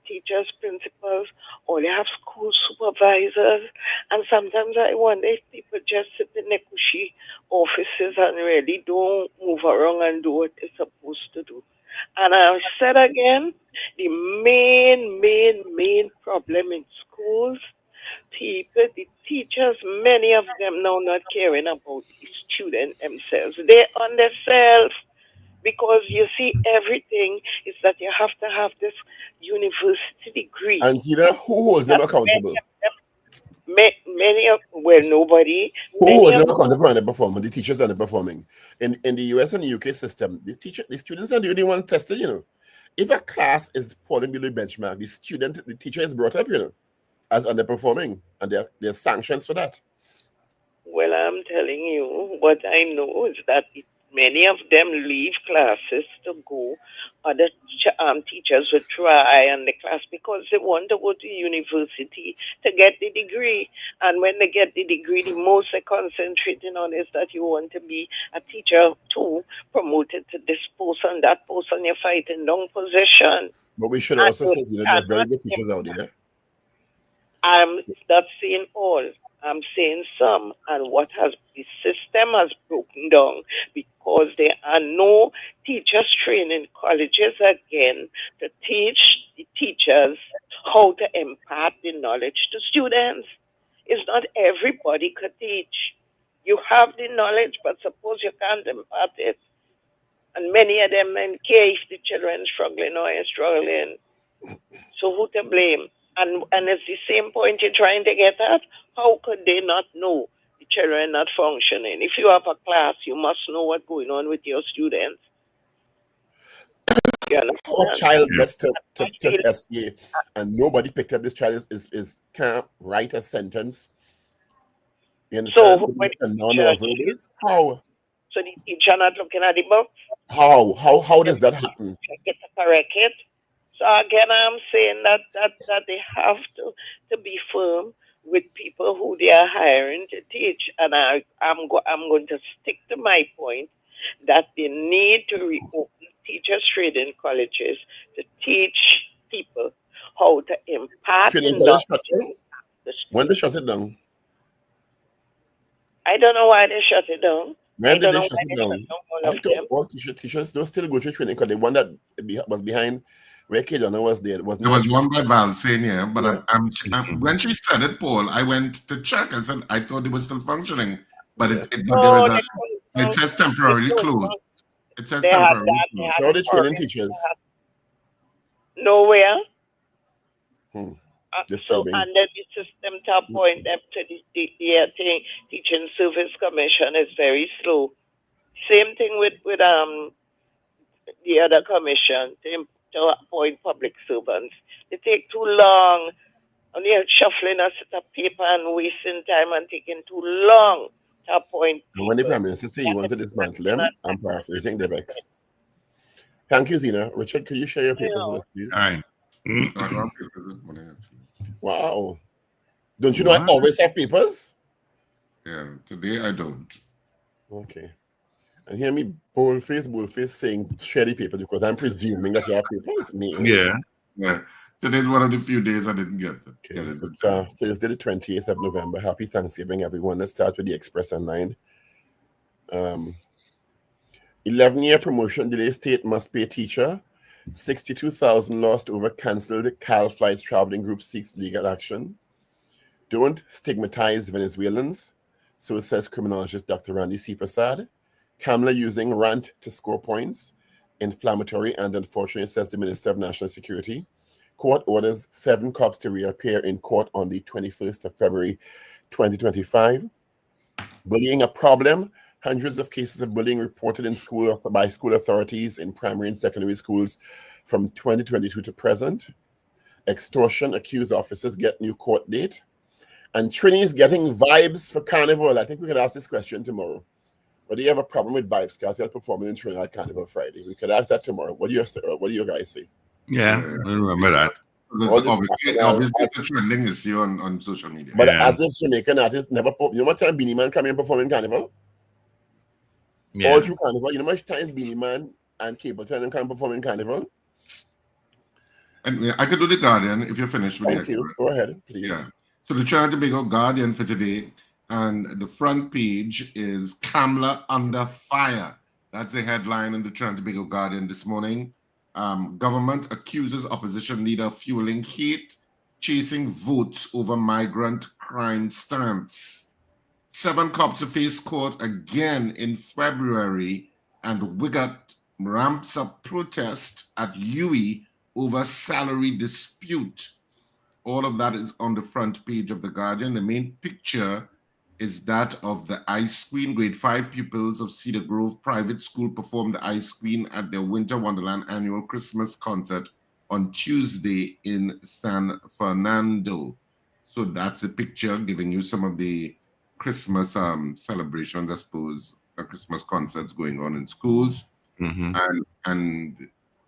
teachers, principals, or they have school supervisors, and sometimes I wonder if people just sit in their cushy offices and really don't move around and do what they're supposed to do. And I've said again, the main problem in schools, people, the teachers, many of them now not caring about the student themselves. They on themselves, because you see, everything is that you have to have this university degree. And see that who holds them accountable? Many of, well, nobody. Who Many holds of them accountable for underperforming? The teachers underperforming. In the US and the UK system, the students are the only one tested, you know. If a class is falling below benchmark, the teacher is brought up, you know, as underperforming, and there are sanctions for that. Well, I'm telling you, what I know is that many of them leave classes to go. Other teachers will try in the class because they want to go to university to get the degree. And when they get the degree, the most they're concentrating on is that you want to be a teacher too, promoted to this post and that post, and you're fighting down position. But we should also say, you know, there are very good teachers out there. I'm not saying all. I'm saying some, and the system has broken down because there are no teachers training colleges again to teach the teachers how to impart the knowledge to students. It's not everybody could teach. You have the knowledge, but suppose you can't impart it. And many of them don't care if the children are struggling or are struggling. So who to blame? And it's the same point you're trying to get at. How could they not know the children not functioning? If you have a class, you must know what's going on with your students. How a child gets to SCA and nobody picked up this child is can't write a sentence. You understand? How? So the teacher not looking at the book? How does that happen? Get to correct it. So again, I'm saying that they have to be firm with people who they are hiring to teach, and I'm going to stick to my point that they need to reopen teachers training colleges to teach people how to impart knowledge. When they shut it down? I don't know why they shut it down. When did they shut it down? I thought all teachers don't still go to training because the one that was behind where Kedona was there. There was one by Val saying, yeah, but I'm, when she said it, Paul, I went to check. I said, I thought it was still functioning, but it says temporarily closed. It says temporarily closed. How are they training teachers? Nowhere. So, and then the system to appoint them to the teaching service commission is very slow. Same thing with the other commission to appoint public servants. They take too long. And they're shuffling a set of paper and wasting time and taking too long to appoint people. When the Prime Minister say you want to dismantle them, I'm paraphrasing the vex. Thank you, Zena. Richard, could you share your papers with us, please? All right. Wow. Don't you know I always have papers? Yeah, today I don't. Okay. And hear me boldface saying share the papers because I'm presuming that you have papers. Yeah. Today's one of the few days I didn't get it. Okay. It's Thursday the 28th of November. Happy Thanksgiving, everyone. Let's start with the Express Online. 11-year promotion delay, state must pay teacher. 62,000 lost over cancelled Cal flights. Traveling group seeks legal action. Don't stigmatize Venezuelans, so says criminologist Dr. Randy C. Prasad. Kamala using rant to score points. Inflammatory and unfortunate, says the Minister of National Security. Court orders 7 cops to reappear in court on the 21st of February 2025. Bullying a problem. Hundreds of cases of bullying reported in school by school authorities in primary and secondary schools from 2022 to present. Extortion, accused officers get new court date. And Trini's getting vibes for Carnival. I think we could ask this question tomorrow. But do you have a problem with Vibes Cartel performing in Trinidad Carnival Friday? We could ask that tomorrow. What do you guys say? Yeah, I remember that. Obviously, it's a trending issue on social media. But as if Jamaican artists never perform. You know what time Beanie Man come in performing Carnival? Yeah. All through Carnival. You know how much time Beanie Man and Capleton come performing Carnival? And I could do the Guardian if you're finished with Thank you. Go ahead, please. Yeah. So the Trinidad and Tobago Guardian for today, and the front page is Kamala under fire. That's the headline in the Trinidad and Tobago Guardian this morning. Government accuses opposition leader of fueling hate, chasing votes over migrant crime stance. 7 cops to face court again in February, and Wigat ramps up protest at UE over salary dispute. All of that is on the front page of The Guardian. The main picture is that of the Ice Queen. Grade 5 pupils of Cedar Grove Private School performed the Ice Queen at their Winter Wonderland annual Christmas concert on Tuesday in San Fernando. So that's a picture giving you some of the Christmas celebrations, I suppose, Christmas concerts going on in schools. And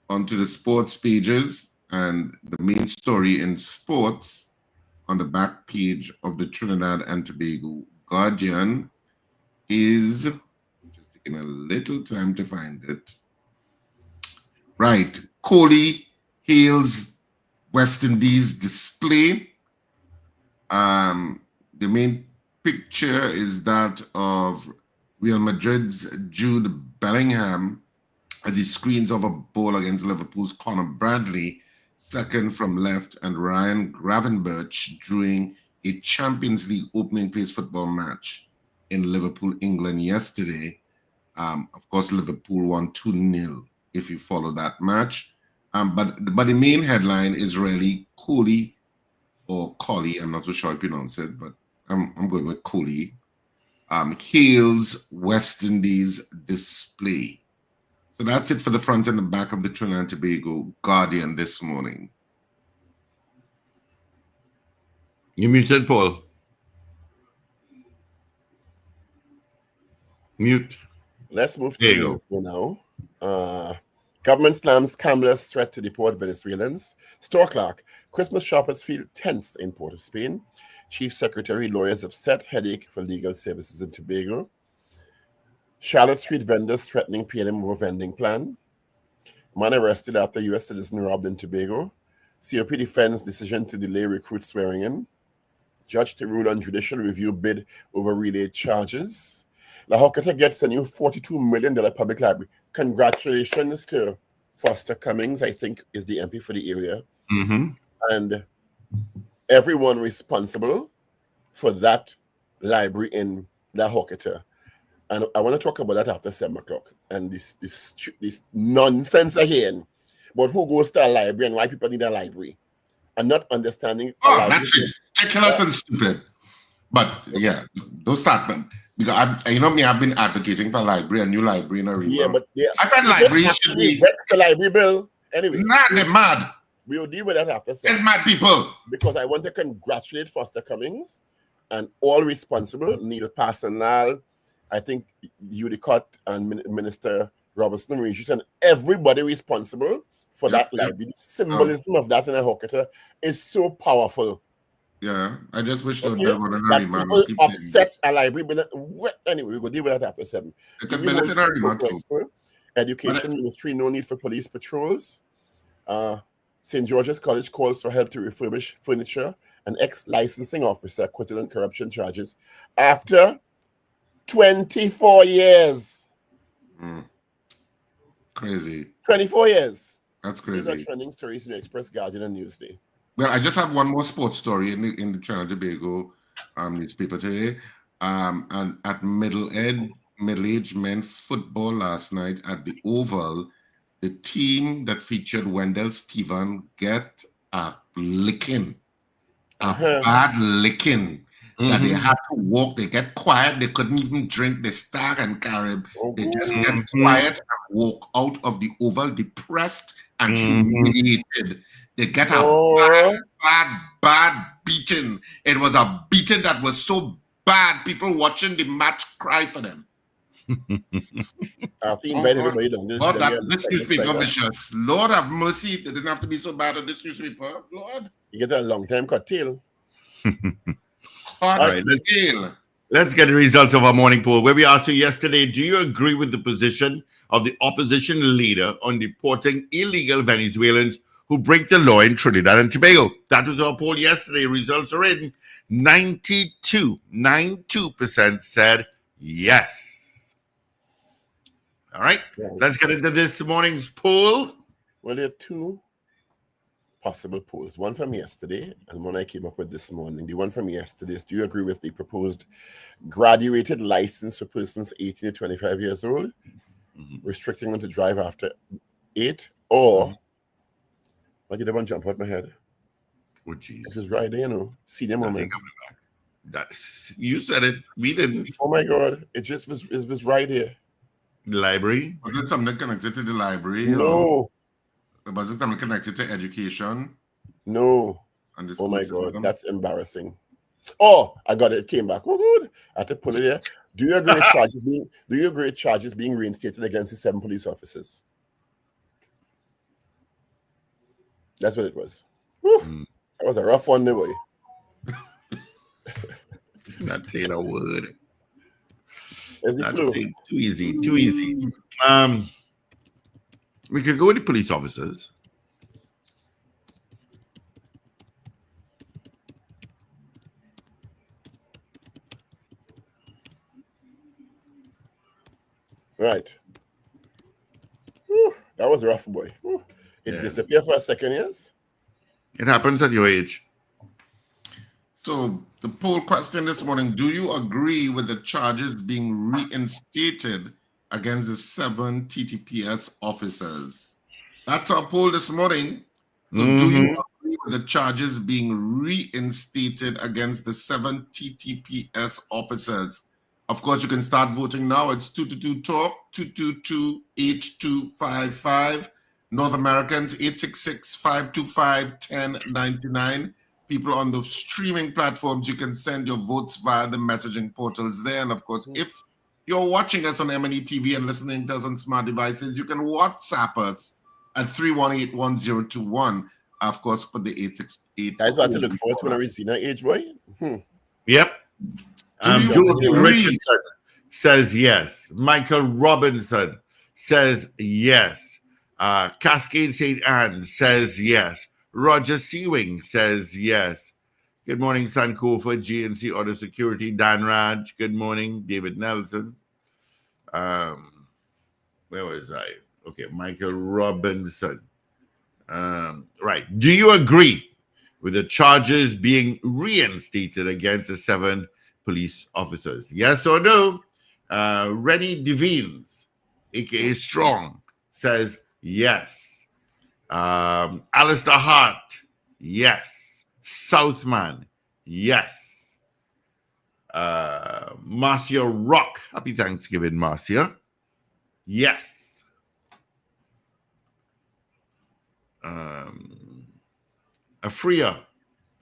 onto the sports pages. And the main story in sports on the back page of the Trinidad and Tobago Guardian is, just taking a little time to find it. Right, Kohli hails West Indies display. The main picture is that of Real Madrid's Jude Bellingham as he screens off a ball against Liverpool's Conor Bradley, second from left, and Ryan Gravenberch during a Champions League opening place football match in Liverpool, England yesterday. Of course, Liverpool won 2-0 if you follow that match. But the main headline is really Kohli, or Collie, I'm not so sure I pronounce it, but I'm going with Kohli, hails West Indies display. So that's it for the front and the back of the Trinidad and Tobago Guardian this morning. You muted, Paul. Mute. Let's move to the news now. Government slams Kamala's threat to deport Venezuelans. Store clerk, Christmas shoppers feel tense in Port of Spain. Chief Secretary, lawyers upset, headache for legal services in Tobago. Charlotte Street vendors threatening PNM over vending plan. Man arrested after U.S. citizen robbed in Tobago. COP defends decision to delay recruit swearing in. Judge to rule on judicial review bid over relay charges. La Hocata gets a new $42 million public library. Congratulations to Foster Cummings, I think is the MP for the area. And everyone responsible for that library in La Hocata. And I want to talk about that after 7 o'clock. And this nonsense again about who goes to a library and why people need a library. And not understanding. Oh, that's ridiculous and stupid. But yeah, don't start. Because I've been advocating for a new library in Arima. Yeah, but I thought libraries should be the library bill. Anyway. Nah, they're mad. We will deal with that after 7. It's mad people. Because I want to congratulate Foster Cummings and all responsible, Neil Parsonal, I think Udicott and Minister Robertson Regis, and everybody responsible for that library. The symbolism of that in a Hocata is so powerful. Yeah, I just wish that people upset a library. But anyway, we will deal with that after 7. Education Ministry, no need for police patrols. St. George's College calls for help to refurbish furniture. An ex-licensing officer acquitted on corruption charges after 24 years. Crazy. 24 years. That's crazy. These are trending stories in the Express, Guardian, and Newsday. Well, I just have one more sports story in the Trinidad and Tobago newspaper today. And at middle-aged men football last night at the Oval, the team that featured Wendell Stephen get a licking, bad licking. That they had to walk, they get quiet, they couldn't even drink the Stag and Carib. They just get quiet and walk out of the Oval depressed and humiliated. They get a bad beating. It was a beating that was so bad, people watching the match cry for them. I think everybody done this newspaper vicious. Lord have mercy, it didn't have to be so bad on this newspaper. Lord. You get a long time cut tail. All right, let's get the results of our morning poll, where we asked you yesterday, do you agree with the position of the opposition leader on deporting illegal Venezuelans who break the law in Trinidad and Tobago? That was our poll yesterday. Results are in. 92% said yes. All right, let's get into this morning's poll. Well, there are two possible polls. One from yesterday and one I came up with this morning. The one from yesterday is, do you agree with the proposed graduated license for persons 18 to 25 years old, restricting them to drive after 8? Or, I get a bunch jump out my head. Oh, jeez. It was right there, you know. Senior moment. You said it. We didn't. Oh, my God. It was right here. The library? Was it something connected to the library? No. Or was it something connected to education? No. And the Oh, my school God. system? That's embarrassing. Oh, I got it. It came back. Oh, good. I had to pull it here. Do you agree with charges being reinstated against the 7 police officers? That's what it was. Whew. That was a rough one, boy. Not saying a word. Not saying, too easy. We could go with the police officers. Right. Whew. That was rough, boy. Whew. It disappeared for a second, yes? It happens at your age. So the poll question this morning, do you agree with the charges being reinstated against the 7 TTPS officers? That's our poll this morning. So do you agree with the charges being reinstated against the 7 TTPS officers? Of course, you can start voting now. It's 222-TALK, 222-8255. North Americans, 866-525-1099. People on the streaming platforms, you can send your votes via the messaging portals there. And of course, if you're watching us on M&E TV and listening to us on smart devices, you can WhatsApp us at 318-1021. Of course, for the 868. Guys, got to look forward to when we see that age, boy. Yep. Julie Richardson says yes. Michael Robinson says yes. Cascade St. Anne says yes. Roger Seawing says yes. Good morning, Sankofa, GNC Auto Security. Dan Raj, good morning. David Nelson. Where was I? Okay, Michael Robinson. Right. Do you agree with the charges being reinstated against the 7 police officers? Yes or no? Rennie Devines, aka Strong, says yes. Alistair Hart, yes. Southman, yes. Marcia Rock, happy Thanksgiving, Marcia. Yes. Afria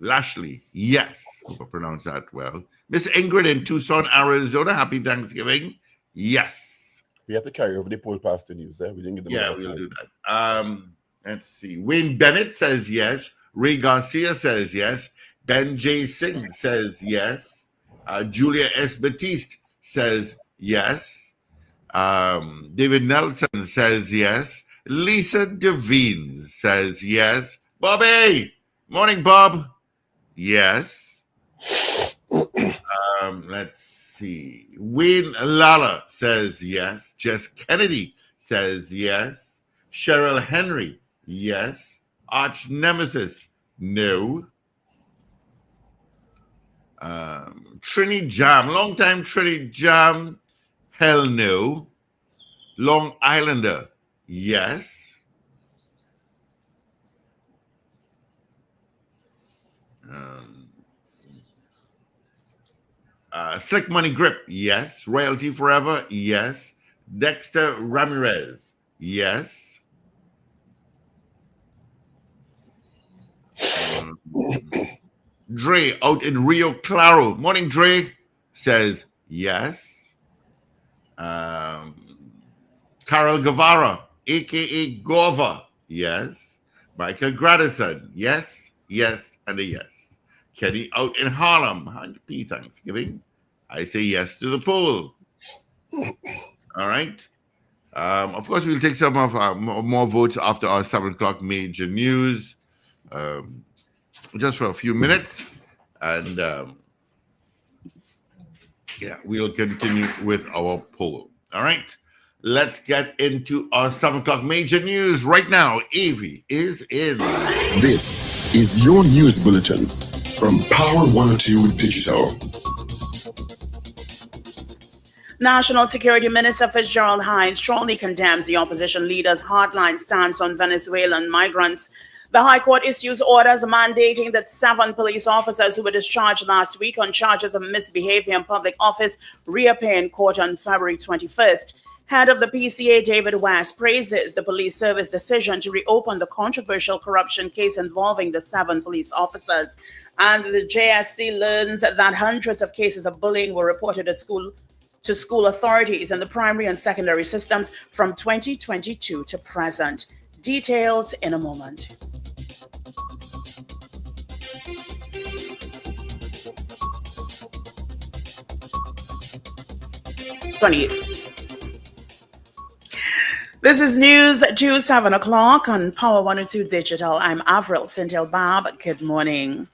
Lashley, yes. Hope I pronounced that well. Miss Ingrid in Tucson, Arizona, happy Thanksgiving. Yes. We have to carry over the poll past the news there. We didn't get them. Yeah, we'll do that. Let's see. Wayne Bennett says yes. Ray Garcia says yes. Ben J. Singh says yes. Julia S. Batiste says yes. David Nelson says yes. Lisa Devine says yes. Bobby! Morning, Bob. Yes. Let's see. Wayne Lala says yes. Jess Kennedy says yes. Cheryl Henry, yes. Arch Nemesis, no. Trini Jam, long time Trini Jam, hell no. Long Islander, yes. Slick Money Grip, yes. Royalty Forever, yes. Dexter Ramirez, yes. Dre out in Rio Claro. Morning, Dre says yes. Carol Guevara, aka Gova, yes. Michael Gradison, yes, yes, and a yes. Kenny out in Harlem, happy Thanksgiving. I say yes to the poll. All right. Of course, we'll take some of our more votes after our 7 o'clock major news. Just for a few minutes, and yeah, we'll continue with our poll. All right, Let's get into our 7 o'clock major news right now. Evie is in. This is your news bulletin from Power 102 Digital. National Security Minister Fitzgerald Hines strongly condemns the opposition leader's hardline stance on Venezuelan migrants. The High Court issues orders mandating that 7 police officers who were discharged last week on charges of misbehavior in public office reappear in court on February 21st. Head of the PCA, David West, praises the police service decision to reopen the controversial corruption case involving the 7 police officers. And the JSC learns that hundreds of cases of bullying were reported at school authorities in the primary and secondary systems from 2022 to present. Details in a moment. This is news to 7 o'clock on Power 102 Digital. I'm Avril Sintel-Bab. Good morning.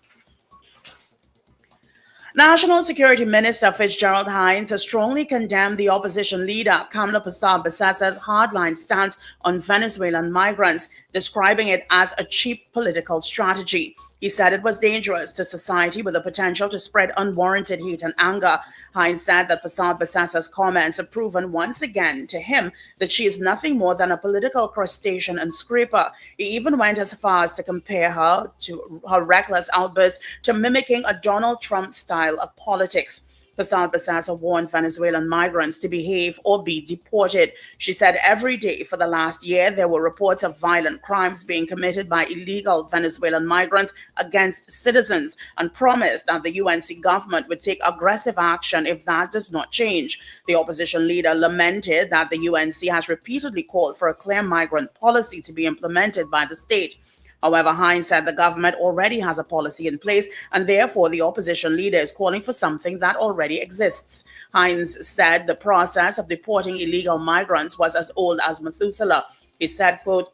National Security Minister Fitzgerald Hines has strongly condemned the opposition leader Kamla Persad-Bissessa's hardline stance on Venezuelan migrants, describing it as a cheap political strategy. He said it was dangerous to society with the potential to spread unwarranted hate and anger. Hines said that Persad-Bissessa's comments have proven once again to him that she is nothing more than a political crustacean and scraper. He even went as far as to compare her to her reckless outbursts to mimicking a Donald Trump style of politics. Persad-Bissessa warned Venezuelan migrants to behave or be deported. She said every day for the last year there were reports of violent crimes being committed by illegal Venezuelan migrants against citizens and promised that the UNC government would take aggressive action if that does not change. The opposition leader lamented that the UNC has repeatedly called for a clear migrant policy to be implemented by the state. However, Hines said the government already has a policy in place, and therefore the opposition leader is calling for something that already exists. Hines said the process of deporting illegal migrants was as old as Methuselah. He said, quote,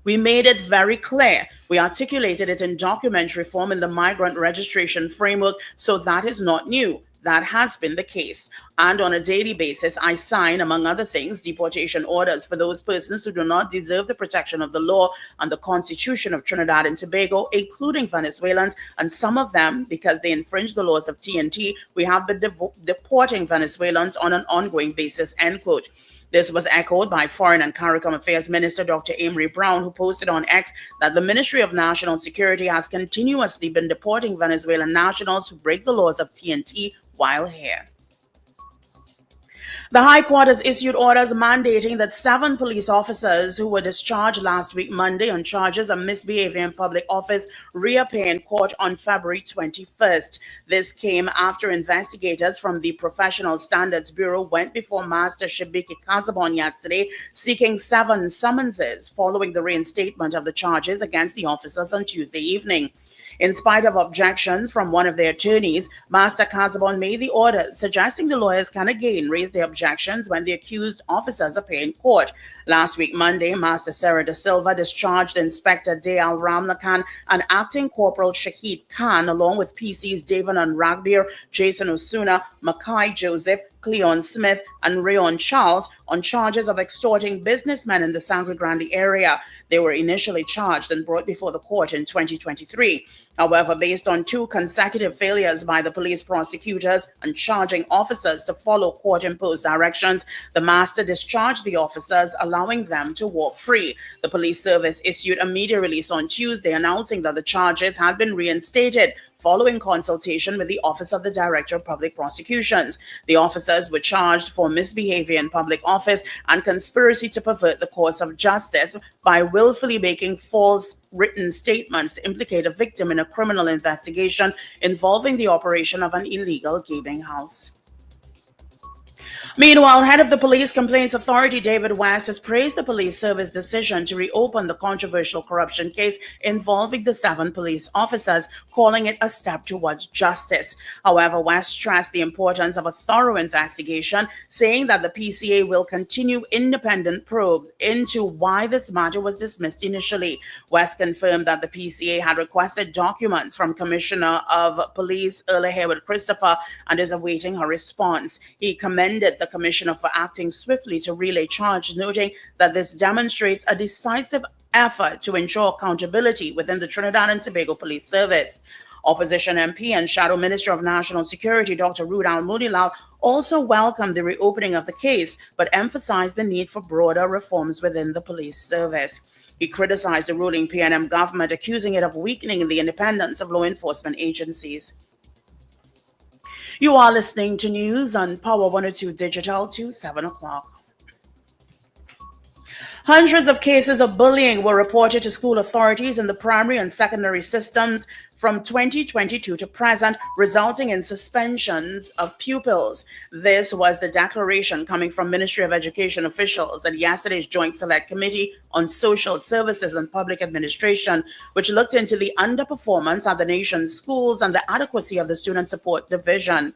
"We made it very clear. We articulated it in documentary form in the migrant registration framework, so that is not new. That has been the case. And on a daily basis, I sign, among other things, deportation orders for those persons who do not deserve the protection of the law and the Constitution of Trinidad and Tobago, including Venezuelans, and some of them, because they infringe the laws of TNT, we have been deporting Venezuelans on an ongoing basis," end quote. This was echoed by Foreign and CARICOM Affairs Minister Dr. Amory Brown, who posted on X that the Ministry of National Security has continuously been deporting Venezuelan nationals who break the laws of TNT while here. The High Court has issued orders mandating that 7 police officers who were discharged last week Monday on charges of misbehavior in public office reappear in court on February 21st. This came after investigators from the Professional Standards Bureau went before Master Shibiki Kazabon yesterday seeking 7 summonses following the reinstatement of the charges against the officers on Tuesday evening. In spite of objections from one of their attorneys, Master Kazabon made the orders, suggesting the lawyers can again raise their objections when the accused officers appear in court. Last week, Monday, Master Sarah De Silva discharged Inspector Dayal Ramlakan and Acting Corporal Shahid Khan, along with PCs Devanan Ragbir, Jason Osuna, Mackay Joseph, Cleon Smith, and Rayon Charles on charges of extorting businessmen in the Sangre Grande area. They were initially charged and brought before the court in 2023. However, based on 2 consecutive failures by the police prosecutors and charging officers to follow court-imposed directions, the master discharged the officers, allowing them to walk free. The police service issued a media release on Tuesday announcing that the charges had been reinstated following consultation with the Office of the Director of Public Prosecutions. The officers were charged for misbehavior in public office and conspiracy to pervert the course of justice by willfully making false written statements to implicate a victim in a criminal investigation involving the operation of an illegal gaming house. Meanwhile, head of the Police Complaints Authority, David West, has praised the police service decision to reopen the controversial corruption case involving the 7 police officers, calling it a step towards justice. However, West stressed the importance of a thorough investigation, saying that the PCA will continue independent probe into why this matter was dismissed initially. West confirmed that the PCA had requested documents from Commissioner of Police Earle Hayward Christopher and is awaiting her response. He commended commended the commissioner for acting swiftly to relay charge, noting that this demonstrates a decisive effort to ensure accountability within the Trinidad and Tobago Police Service. Opposition MP and Shadow Minister of National Security, Dr. Ragoobarsingh, also welcomed the reopening of the case, but emphasized the need for broader reforms within the police service. He criticized the ruling PNM government, accusing it of weakening the independence of law enforcement agencies. You are listening to news on Power 102 Digital to 7 o'clock. Hundreds of cases of bullying were reported to school authorities in the primary and secondary systems from 2022 to present, resulting in suspensions of pupils. This was the declaration coming from Ministry of Education officials at yesterday's Joint Select Committee on Social Services and Public Administration, which looked into the underperformance of the nation's schools and the adequacy of the Student Support Division.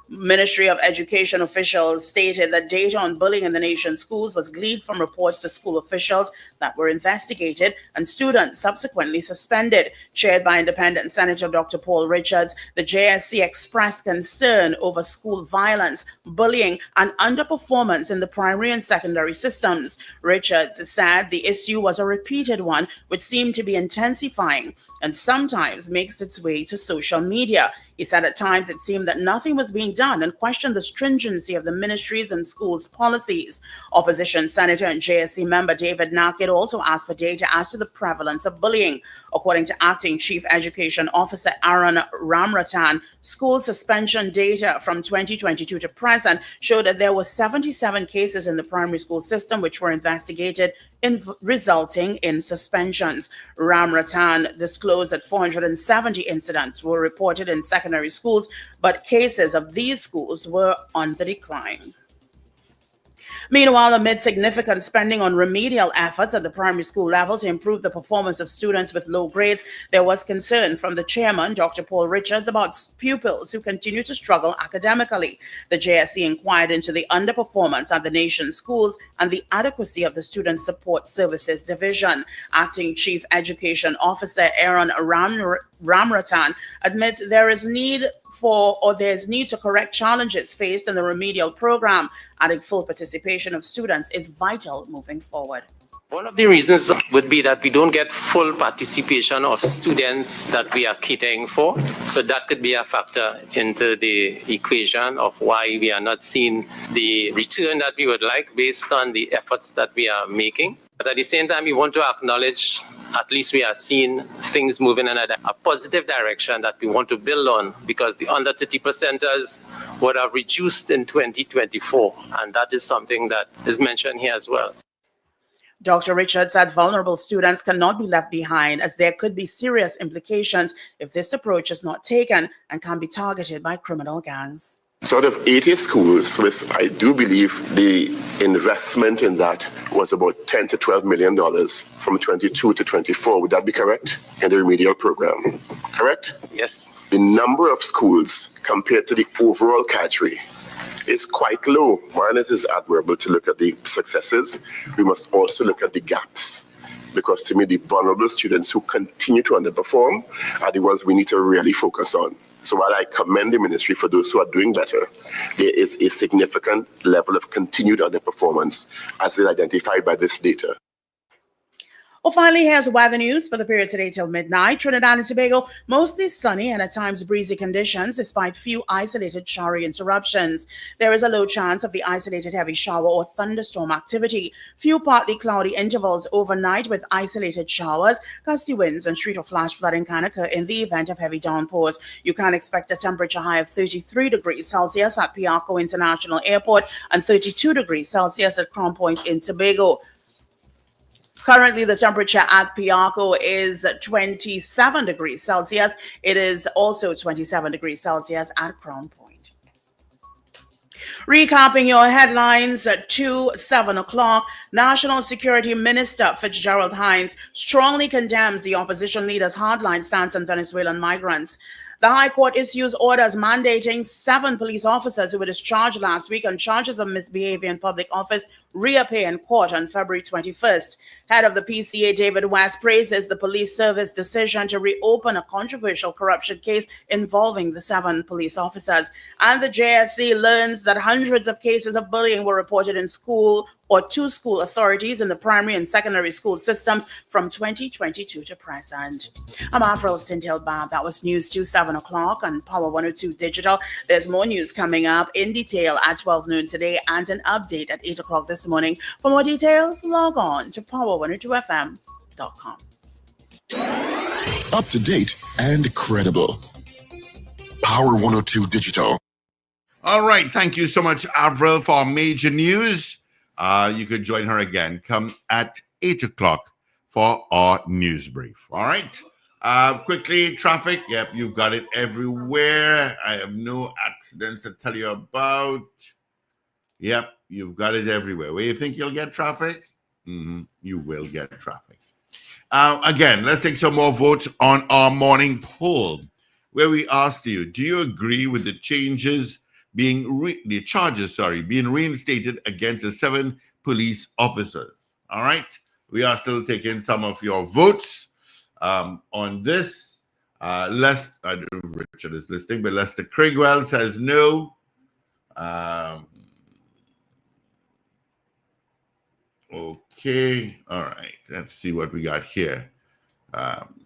Ministry of Education officials stated that data on bullying in the nation's schools was gleaned from reports to school officials that were investigated and students subsequently suspended. Chaired by Independent Senator Dr. Paul Richards, the JSC expressed concern over school violence, bullying, and underperformance in the primary and secondary systems. Richards said the issue was a repeated one, which seemed to be intensifying and sometimes makes its way to social media. He said at times it seemed that nothing was being done and questioned the stringency of the ministries and schools' policies. Opposition Senator and JSC member David Naked also asked for data as to the prevalence of bullying. According to Acting Chief Education Officer Aaron Ramratan, school suspension data from 2022 to present showed that there were 77 cases in the primary school system which were investigated, resulting in suspensions. Ramratan disclosed that 470 incidents were reported in secondary schools, but cases of these schools were on the decline. Meanwhile, amid significant spending on remedial efforts at the primary school level to improve the performance of students with low grades, there was concern from the chairman, Dr. Paul Richards, about pupils who continue to struggle academically. The JSC inquired into the underperformance at the nation's schools and the adequacy of the Student Support Services Division. Acting Chief Education Officer Aaron Ramratan admits there's need to correct challenges faced in the remedial program, adding full participation of students is vital moving forward. One of the reasons would be that we don't get full participation of students that we are catering for. So that could be a factor into the equation of why we are not seeing the return that we would like based on the efforts that we are making. But at the same time, we want to acknowledge at least we are seeing things moving in a positive direction that we want to build on, because the under 30%ers would have reduced in 2024. And that is something that is mentioned here as well. Dr. Richards said vulnerable students cannot be left behind, as there could be serious implications if this approach is not taken and can be targeted by criminal gangs. Sort of 80 schools with, I do believe, the investment in that was about $10 to $12 million from 22 to 24. Would that be correct? In the remedial program, correct? Yes. The number of schools compared to the overall category is quite low. While it is admirable to look at the successes, we must also look at the gaps. Because to me, the vulnerable students who continue to underperform are the ones we need to really focus on. So while I commend the ministry for those who are doing better, there is a significant level of continued underperformance as is identified by this data. Well, finally, here's weather news for the period today till midnight. Trinidad and Tobago, mostly sunny and at times breezy conditions, despite few isolated showery interruptions. There is a low chance of the isolated heavy shower or thunderstorm activity. Few partly cloudy intervals overnight with isolated showers, gusty winds, and street or flash flooding can occur in the event of heavy downpours. You can expect a temperature high of 33 degrees Celsius at Piarco International Airport and 32 degrees Celsius at Crown Point in Tobago. Currently, the temperature at Piarco is 27 degrees Celsius. It is also 27 degrees Celsius at Crown Point. Recapping your headlines to 7 o'clock, National Security Minister Fitzgerald Hines strongly condemns the opposition leader's hardline stance on Venezuelan migrants. The High Court issues orders mandating 7 police officers who were discharged last week on charges of misbehavior in public office reappear in court on February 21st. Head of the PCA, David West, praises the police service decision to reopen a controversial corruption case involving the 7 police officers. And the JSC learns that hundreds of cases of bullying were reported in school or to school authorities in the primary and secondary school systems from 2022 to present. I'm Avril Sintel-Bab. That was news to 7 o'clock on Power 102 Digital. There's more news coming up in detail at 12 noon today and an update at 8 o'clock this morning. For more details, log on to power102fm.com. Up to date and credible. Power 102 Digital. All right. Thank you so much, Avril, for major news. You could join her again. Come at 8 o'clock for our news brief. All right. Quickly, traffic. Yep, you've got it everywhere. I have no accidents to tell you about. Yep, you've got it everywhere. Where you think you'll get traffic? You will get traffic. Again, let's take some more votes on our morning poll, where we asked you, do you agree with the charges being reinstated against the 7 police officers? All right. We are still taking some of your votes on this. I don't know if Richard is listening, but Lester Craigwell says no. Okay. All right. Let's see what we got here.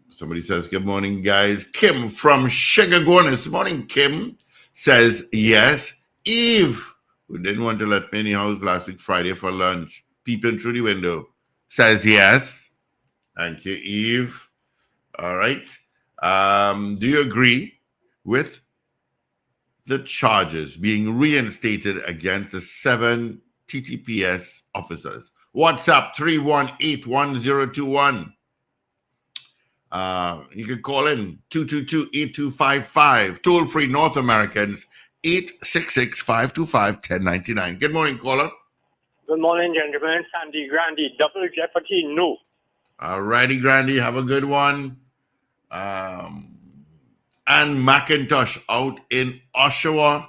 Somebody says, good morning, guys. Kim from Sugargonis. Morning, Kim. Says yes. Eve, who didn't want to let me in the house last week Friday for lunch, peeping through the window, says yes. Thank you, Eve. All right. Do you agree with the charges being reinstated against the 7 TTPS officers? WhatsApp 3181021. You can call in 222-8255. Toll free North Americans 866-525-1099. Good morning, caller. Good morning, gentlemen. Sandy Grandy, Double Jeopardy, no. All righty, Grandy, have a good one. Ann McIntosh out in Oshawa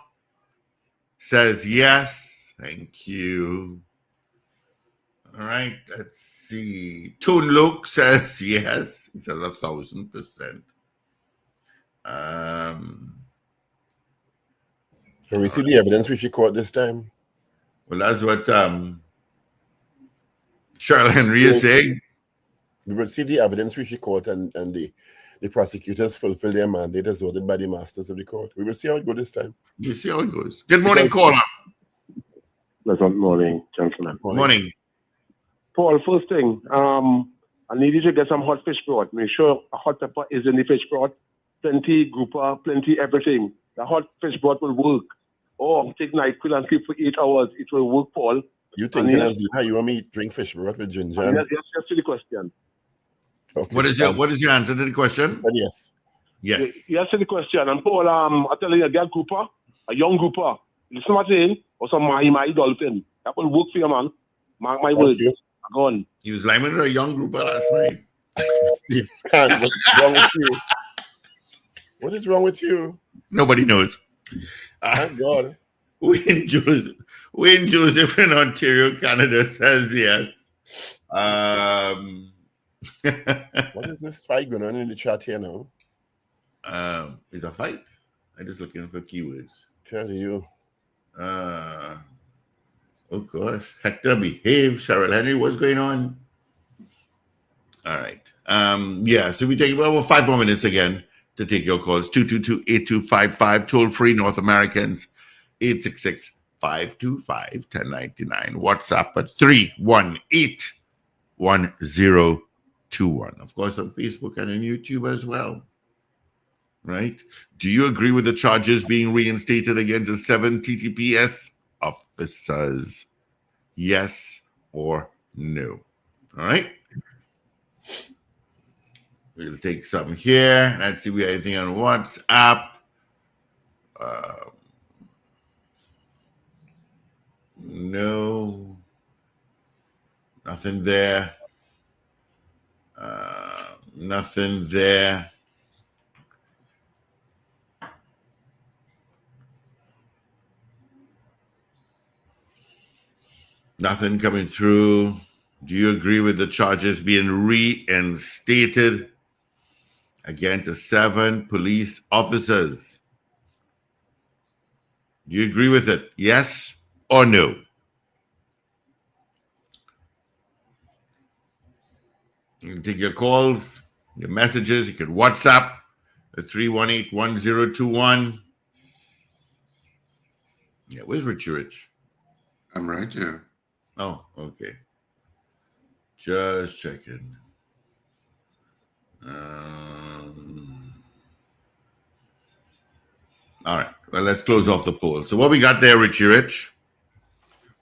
says yes. Thank you. All right, let's see. Toon Luke says yes. He says 1,000%. Can we see the evidence we should court this time? Well, that's what Cheryl Henry is saying. We will see the evidence we should court, and the prosecutors fulfill their mandate as ordered by the masters of the court. We will see how it goes this time. We'll see how it goes. Good morning, caller. Pleasant morning, gentlemen. Morning. Paul, first thing, I need you to get some hot fish broth. Make sure a hot pepper is in the fish broth. Plenty grouper, plenty everything. The hot fish broth will work. Oh, take NyQuil and keep for 8 hours. It will work, Paul. You think you want me to drink fish broth with ginger? Yes, to the question. Okay. What is your answer to the question? Yes. Yes, to the question. And Paul, I tell you, a girl grouper, a young grouper, listen to what I'm saying, or some my dolphin. That will work for you, man. Mark my words. Go on. He was liming with a young grouper last night. Steve, what's wrong with you? What is wrong with you? Nobody knows. Thank God. Wayne Joseph in Ontario, Canada says yes. What is this fight going on in the chat here now? It's a fight. I'm just looking for keywords. Tell you. Oh gosh, Hector, behave. Cheryl Henry, what's going on? All right. So we take about 5 more minutes again to take your calls. 222-8255, toll free North Americans, 866-525-1099. WhatsApp at 318-1021. Of course, on Facebook and on YouTube as well. Right? Do you agree with the charges being reinstated against the 7 TTPS officers? Yes or no? All right. We'll take some here. Let's see if we have anything on WhatsApp. No. Nothing there. Nothing there. Nothing coming through. Do you agree with the charges being reinstated against 7 police officers? Do you agree with it? Yes or no? You can take your calls, your messages. You can WhatsApp at 318-1021. Yeah, where's Richie Rich? I'm right here. Oh, okay. Just checking. All right. Well, let's close off the poll. So what we got there, Richie Rich?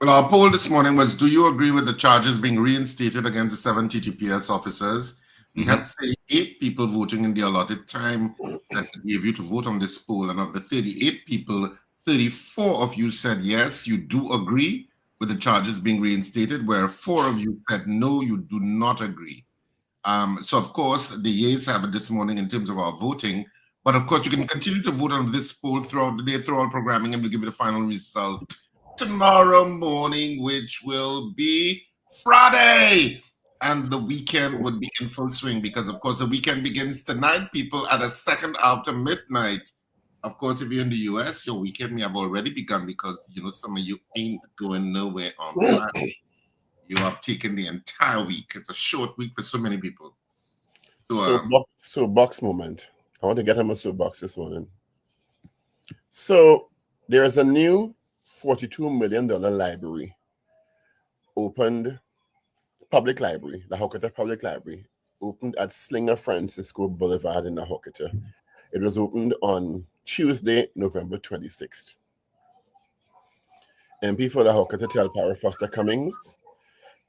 Well, our poll this morning was, do you agree with the charges being reinstated against the 7 TTPS officers? We had 38 people voting in the allotted time that we gave you to vote on this poll. And of the 38 people, 34 of you said yes, you do agree with the charges being reinstated, where 4 of you said no, you do not agree. So, of course, the yeas have it this morning in terms of our voting. But, of course, you can continue to vote on this poll throughout the day, through our programming, and we'll give you the final result tomorrow morning, which will be Friday. And the weekend would be in full swing because, of course, the weekend begins tonight, people, at a second after midnight. Of course, if you're in the U.S., your weekend may have already begun because, you know, some of you ain't going nowhere on time. You have taken the entire week. It's a short week for so many people. Soapbox moment. I want to get him a soapbox this morning. So there is a new $42 million library opened, public library, the Hocata Public Library, opened at Slinger Francisco Boulevard in the Hocata. It was opened on Tuesday, November 26th. MP for the Hocata Tel Power, Foster Cummings,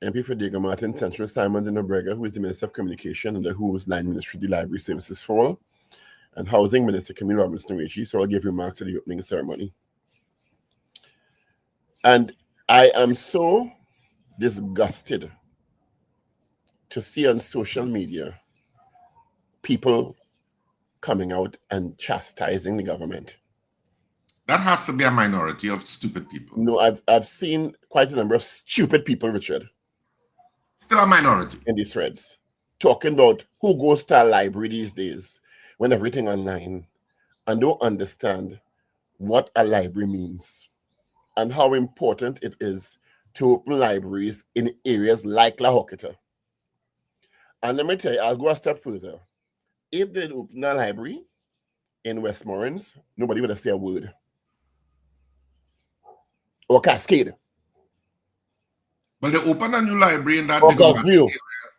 MP for Diego Martin Central, Simon de Nobrega, who is the Minister of Communication under whose line Ministry the Library Services fall, and Housing Minister Camille Robinson Ricci. So I'll give remarks to the opening ceremony. And I am so disgusted to see on social media people coming out and chastising the government. That has to be a minority of stupid people. No, I've seen quite a number of stupid people, Richard. Still a minority. In these threads. Talking about who goes to a library these days when everything online and don't understand what a library means and how important it is to open libraries in areas like La Hocata. And let me tell you, I'll go a step further. If they open a library in Westmoreland, nobody would have said a word. Or Cascade. Well, they opened a new library in that area.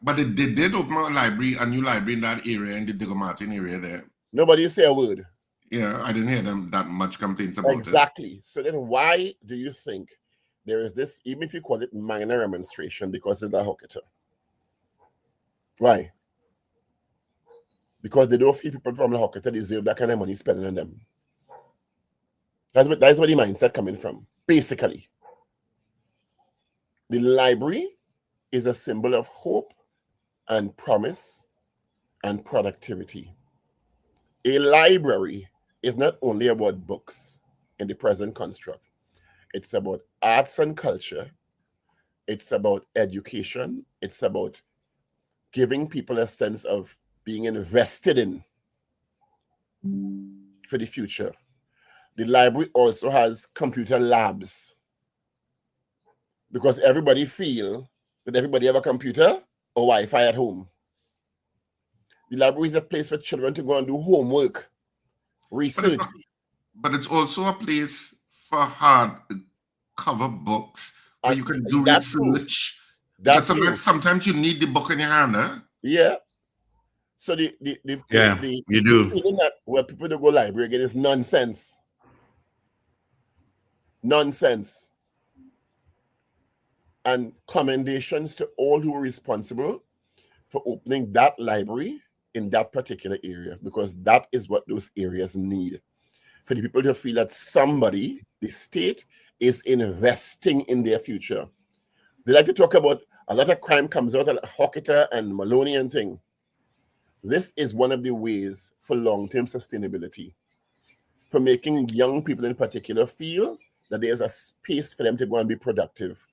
But they did open a new library in that area, in the Diego Martin area there. Nobody say a word. Yeah, I didn't hear them that much complaints about it. Exactly. So then why do you think there is this, even if you call it minor remonstration, because it's La Hocata? Why? Because they don't feel people from La Hocata deserve that kind of money spending on them. That's where the mindset coming from, basically. The library is a symbol of hope and promise and productivity. A library is not only about books in the present construct. It's about arts and culture. It's about education. It's about giving people a sense of being invested in for the future. The library also has computer labs because everybody feel that everybody have a computer or Wi-Fi at home. The library is a place for children to go and do homework, research. But it's also a place for hard cover books where you can do research. Because sometimes you need the book in your hand, huh? Yeah. So you do. That where people don't go library again is nonsense. Nonsense. And commendations to all who are responsible for opening that library in that particular area, because that is what those areas need. For the people to feel that somebody, the state, is investing in their future. They like to talk about a lot of crime comes out at Hocata and Maloney and thing. This is one of the ways for long-term sustainability, for making young people in particular feel that there's a space for them to go and be productive.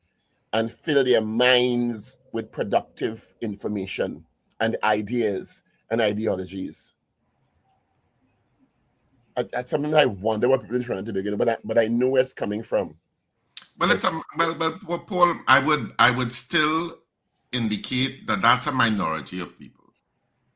and fill their minds with productive information and ideas and ideologies. That's something I wonder what people are trying to begin, but I know where it's coming from. Well, but Paul, I would still indicate that that's a minority of people,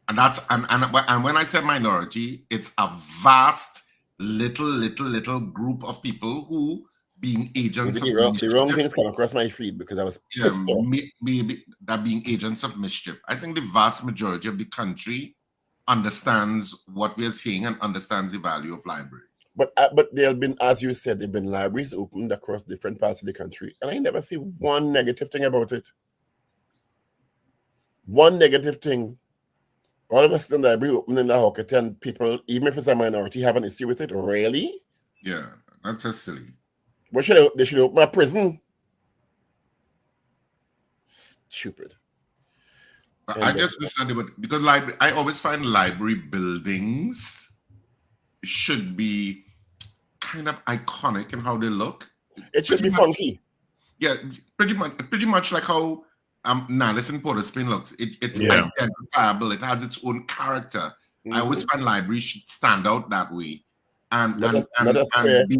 and and when I say minority, it's a vast little group of people who, being agents of mischief, the wrong things come across my feed because I was pissed off. Maybe that being agents of mischief. I think the vast majority of the country understands what we are seeing and understands the value of libraries. But there have been, as you said, there have been libraries opened across different parts of the country, and I never see one negative thing about it. One negative thing. All of a sudden, the library opened in the Hawkett, and people, even if it's a minority, have an issue with it. Really? Yeah, that's just silly. What should they should open a prison? Stupid. I just wish that they would, because I always find library buildings should be kind of iconic in how they look. It should be funky. Yeah, pretty much like how Nallis and Port of Spain looks. It's identifiable. It has its own character. Mm-hmm. I always find libraries should stand out that way, and be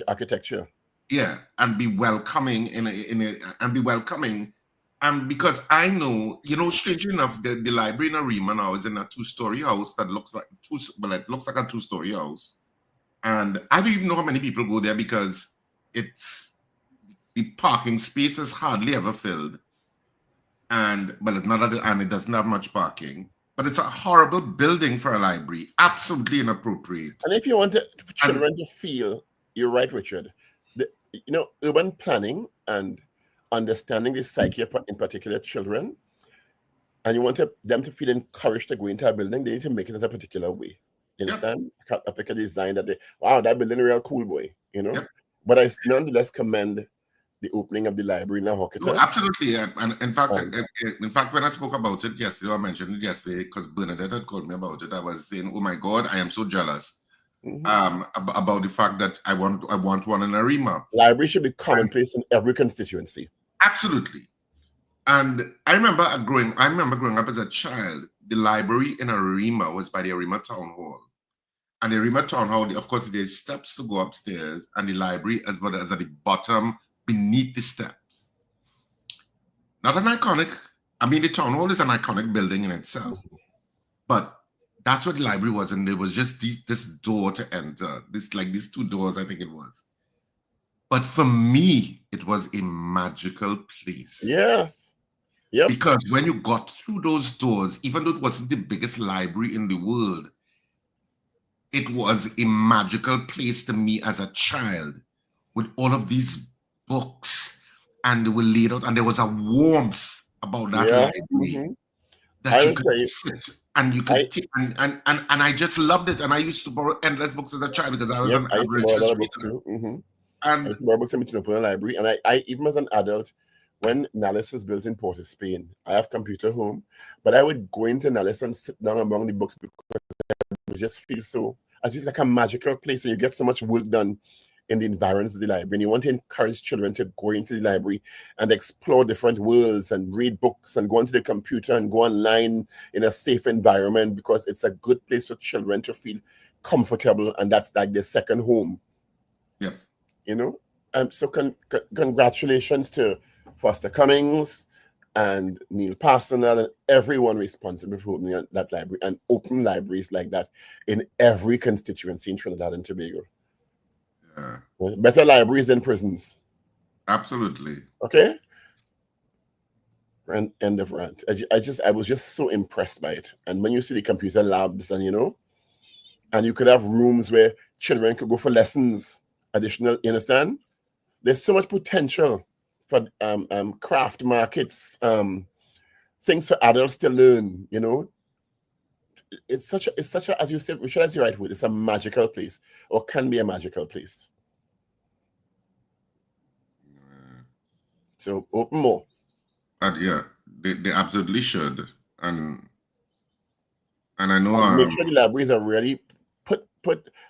architecture. Yeah, and be welcoming and because I know, strangely enough, the library in Arima now is in a 2-story house that looks like it looks like a 2-story house, and I don't even know how many people go there because the parking space is hardly ever filled, and it doesn't have much parking. But it's a horrible building for a library, absolutely inappropriate. And if you want children to feel, you're right, Richard. Urban planning and understanding the psyche of, in particular, children, and you want them to feel encouraged to go into a building, they need to make it in a particular way. You understand? Yep. A particular design that that building is real cool, boy. Yep. But I nonetheless commend the opening of the library in Hawkett. No, absolutely, yeah. And in fact, when I spoke about it yesterday, I mentioned it yesterday because Bernadette had called me about it. I was saying, "Oh my God, I am so jealous." Mm-hmm. About the fact that I want one in Arima. Library should be commonplace in every constituency. Absolutely. And I remember growing up as a child. The library in Arima was by the Arima Town Hall. And the Arima Town Hall, of course, there's steps to go upstairs, and the library is at the bottom beneath the steps. Not an iconic. I mean, the town hall is an iconic building in itself, but that's what the library was, and there was just this door to enter. These 2 doors, I think it was. But for me, it was a magical place. Yes. Yep. Because when you got through those doors, even though it wasn't the biggest library in the world, it was a magical place to me as a child, with all of these books, and they were laid out, and there was a warmth about that library that you could sit and you could take, and I just loved it. And I used to borrow endless books as a child because I was an average reader. And I used to borrow books in the library, and I even as an adult, when Nallis was built in Port of Spain, I have computer home, but I would go into Nallis and sit down among the books because it just feels so, as it's like a magical place, and you get so much work done in the environs of the library. And you want to encourage children to go into the library and explore different worlds and read books and go onto the computer and go online in a safe environment, because it's a good place for children to feel comfortable, and that's like their second home. Yeah. So congratulations to Foster Cummings and Neil Parsonal and everyone responsible for opening that library, and open libraries like that in every constituency in Trinidad and Tobago. Yeah. Better libraries than prisons. Absolutely. Okay. And end of rant. I was just so impressed by it. And when you see the computer labs, and and you could have rooms where children could go for lessons, additional, you understand? There's so much potential for craft markets, things for adults to learn, It's such a, as you said, which is the right word, it's a magical place, or can be a magical place. So open more. Yeah, they absolutely should. And I know make sure the libraries are really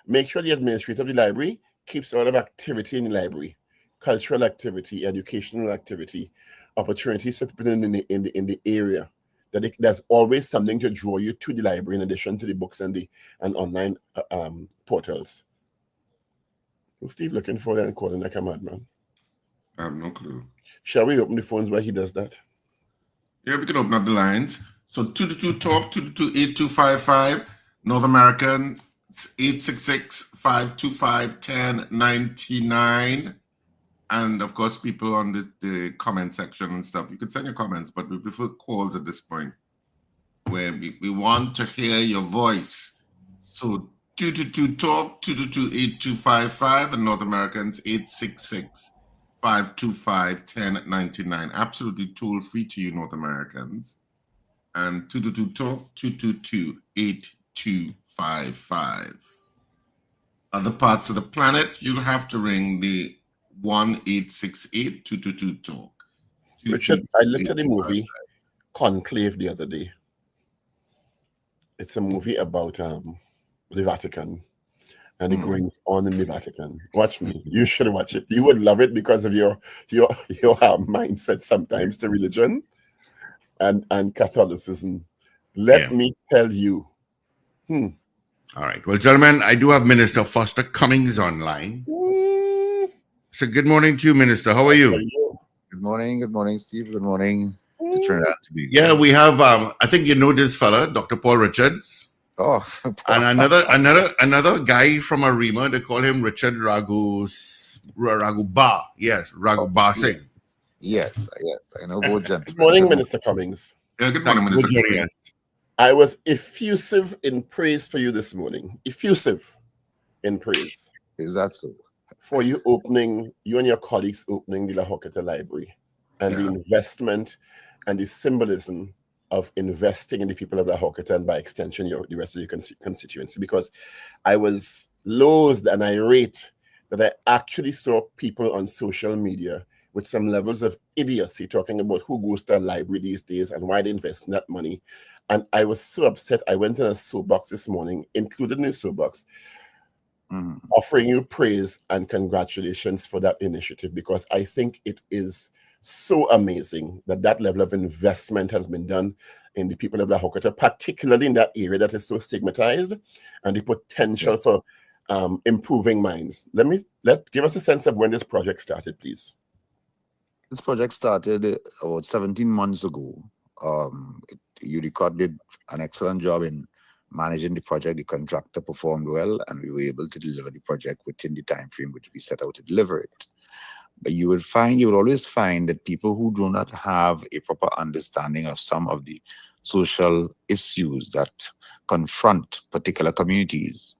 make sure the administrator of the library keeps a lot of activity in the library. cultural activity, educational activity, opportunities for people in the area, there's always something to draw you to the library in addition to the books and online portals. Who's Steve looking for and calling like a madman? I have no clue. Shall we open the phones while he does that? Yeah, we can open up the lines. So 222-TALK, 222-8255, North American, 866-525-1099. And of course, people on the comment section and stuff, you can send your comments, but we prefer calls at this point where we want to hear your voice. So 222-TALK, 222-8255, and North Americans, 866-525-1099. Absolutely toll free to you, North Americans. And 222-TALK, 222-8255. Other parts of the planet, you'll have to ring the 1-868-222-TALK. Richard, I looked at the movie Conclave the other day. It's a movie about the Vatican and the goings on in the Vatican. Watch me. You should watch it. You would love it because of your mindset sometimes to religion and Catholicism. Let me tell you. All right. Well, gentlemen, I do have Minister Foster Cummings online. So good morning to you, Minister. How are you? Good morning, Steve. Good morning to Trinidad and Tobago. Yeah, we have I think you know this fella, Dr. Paul Richards. Oh, and another guy from Arima. They call him Richard Ragoobarsingh. Yes, Ragoobarsingh. Yes, I know both gentlemen. Good morning, Minister Cummings. Yeah, good morning, Minister Cummings. I was effusive in praise for you this morning. Effusive in praise. Is that so? For you and your colleagues opening the La Joqueta Library and the investment and the symbolism of investing in the people of La Joqueta and by extension the rest of your constituency, because I was loathed and irate that I actually saw people on social media with some levels of idiocy talking about who goes to a library these days and why they invest in that money. And I was so upset. I went in a soapbox this morning, included in the soapbox, offering you praise and congratulations for that initiative, because I think it is so amazing that level of investment has been done in the people of La Joqueta, particularly in that area that is so stigmatized, and the potential for improving minds. Give us a sense of when this project started, please. This project started about 17 months ago. UDCOT did an excellent job in managing the project. The contractor performed well, and we were able to deliver the project within the time frame which we set out to deliver it. But you would always find that people who do not have a proper understanding of some of the social issues that confront particular communities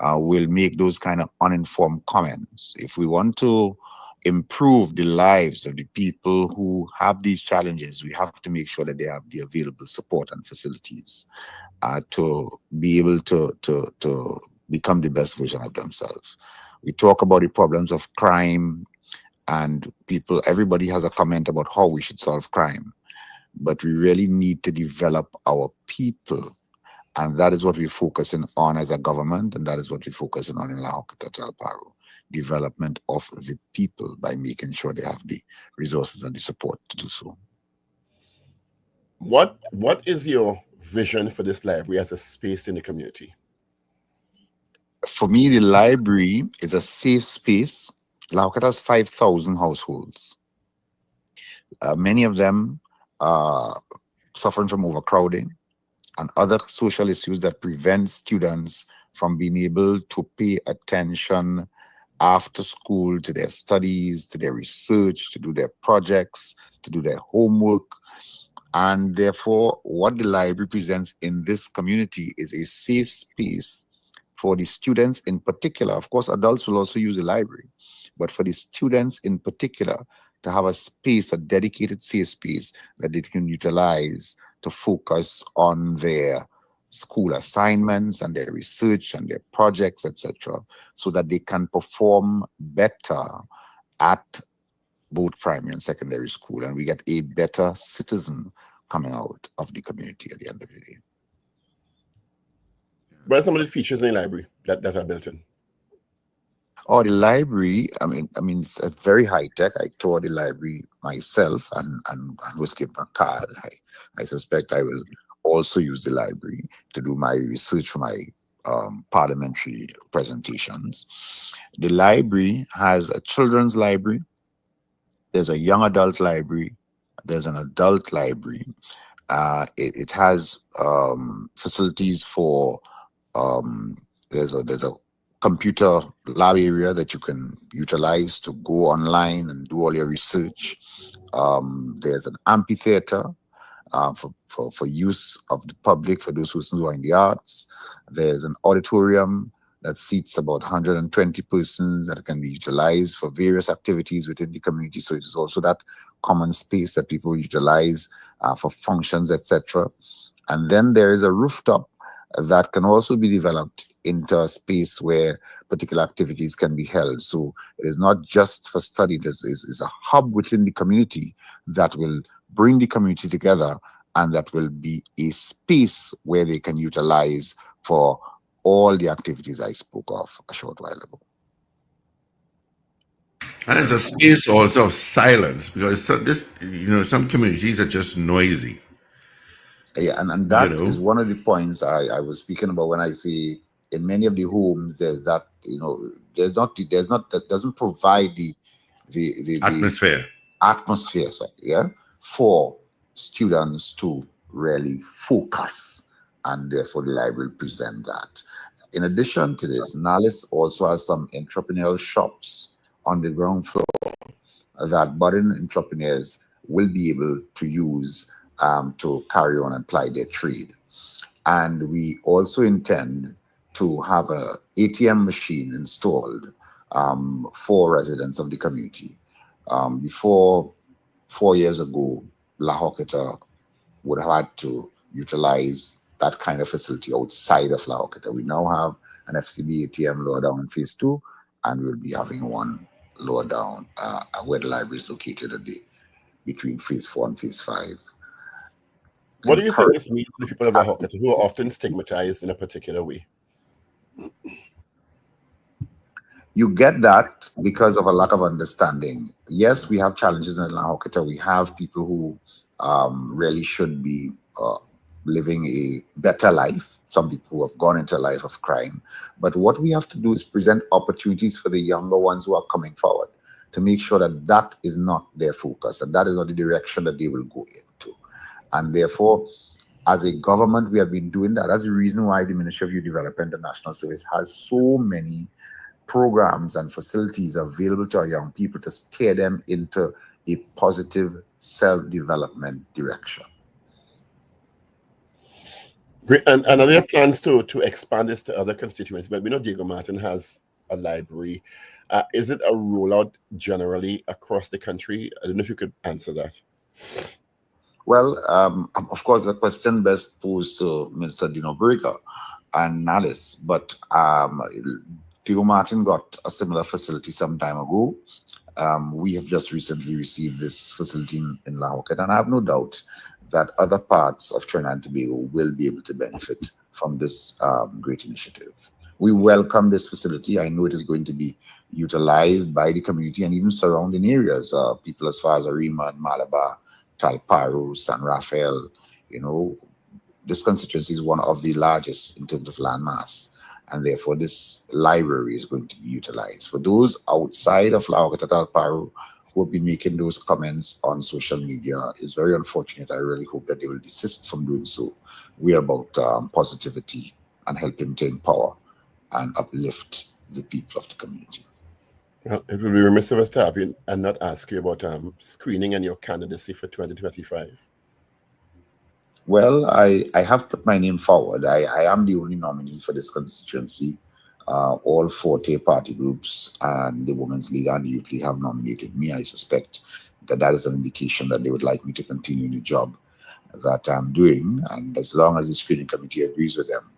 will make those kind of uninformed comments. If we want to improve the lives of the people who have these challenges, we have to make sure that they have the available support and facilities to be able to become the best version of themselves. We talk about the problems of crime, and everybody has a comment about how we should solve crime, but we really need to develop our people, and that is what we're focusing on as a government, and that is what we're focusing on in La Joqueta Talparo. Development of the people by making sure they have the resources and the support to do so. What is your vision for this library as a space in the community? For me, the library is a safe space. La Joqueta has 5,000 households. Many of them are suffering from overcrowding and other social issues that prevent students from being able to pay attention after school to their studies, to their research, to do their projects, to do their homework. And therefore, what the library presents in this community is a safe space for the students in particular. Of course, adults will also use the library, but for the students in particular to have a space, a dedicated safe space that they can utilize to focus on their school assignments and their research and their projects, etc., so that they can perform better at both primary and secondary school, and we get a better citizen coming out of the community at the end of the day. What are some of the features in the library that are built in? Oh, the library. I mean, it's a very high tech. I toured the library myself and was given a card. I suspect I will also use the library to do my research for my parliamentary presentations. The library has a children's library. There's a young adult library. There's an adult library. It has facilities for um, there's a computer lab area that you can utilize to go online and do all your research. There's an amphitheater for use of the public, for those who are in the arts. There's an auditorium that seats about 120 persons that can be utilized for various activities within the community. So it is also that common space that people utilize for functions, etc. And then there is a rooftop that can also be developed into a space where particular activities can be held. So it is not just for study. This is a hub within the community that will bring the community together, and that will be a space where they can utilize for all the activities I spoke of a short while ago. And it's a space also of silence, because some communities are just noisy. Yeah, and that is one of the points I was speaking about when I say in many of the homes there's that, that doesn't provide the atmosphere, for students to really focus, and therefore the library present that. In addition to this, Nalis also has some entrepreneurial shops on the ground floor that budding entrepreneurs will be able to use to carry on and ply their trade. And we also intend to have a ATM machine installed for residents of the community. Before 4 years ago, La Hoqueta would have had to utilize that kind of facility outside of La Hoqueta. We now have an FCB ATM lower down in phase 2, and we'll be having one lower down where the library is located between phase 4 and phase 5. What do you think this means to the people of La Hoqueta who are often stigmatized in a particular way? You get that because of a lack of understanding. Yes, we have challenges in La Hoqueta. We have people who really should be living a better life. Some people who have gone into a life of crime. But what we have to do is present opportunities for the younger ones who are coming forward to make sure that that is not their focus and that is not the direction that they will go into. And therefore, as a government, we have been doing that. That's the reason why the Ministry of Youth Development and National Service has so many programs and facilities available to our young people to steer them into a positive self-development direction. Great. And are there plans to expand this to other constituencies? But we know Diego Martin has a library. Is it a rollout generally across the country? I don't know if you could answer that. Well, of course, the question best posed to Minister Dino Breaker and Nalis, but Diego Martin got a similar facility some time ago. We have just recently received this facility in La Hoqueta, and I have no doubt that other parts of Trinidad and Tobago will be able to benefit from this great initiative. We welcome this facility. I know it is going to be utilized by the community and even surrounding areas, people as far as Arima and Malabar, Talparo, San Rafael. This constituency is one of the largest in terms of landmass, and therefore this library is going to be utilized. For those outside of La Hoqueta, Talparo, who have been making those comments on social media, is very unfortunate. I really hope that they will desist from doing so. We are about positivity and helping to empower and uplift the people of the community. Well, it would be remiss of us to have you and not ask you about screening and your candidacy for 2025. Well, I have put my name forward. I am the only nominee for this constituency. All 40 party groups and the Women's League and the Youth League have nominated me. I suspect that is an indication that they would like me to continue the job that I'm doing. And as long as the screening committee agrees with them,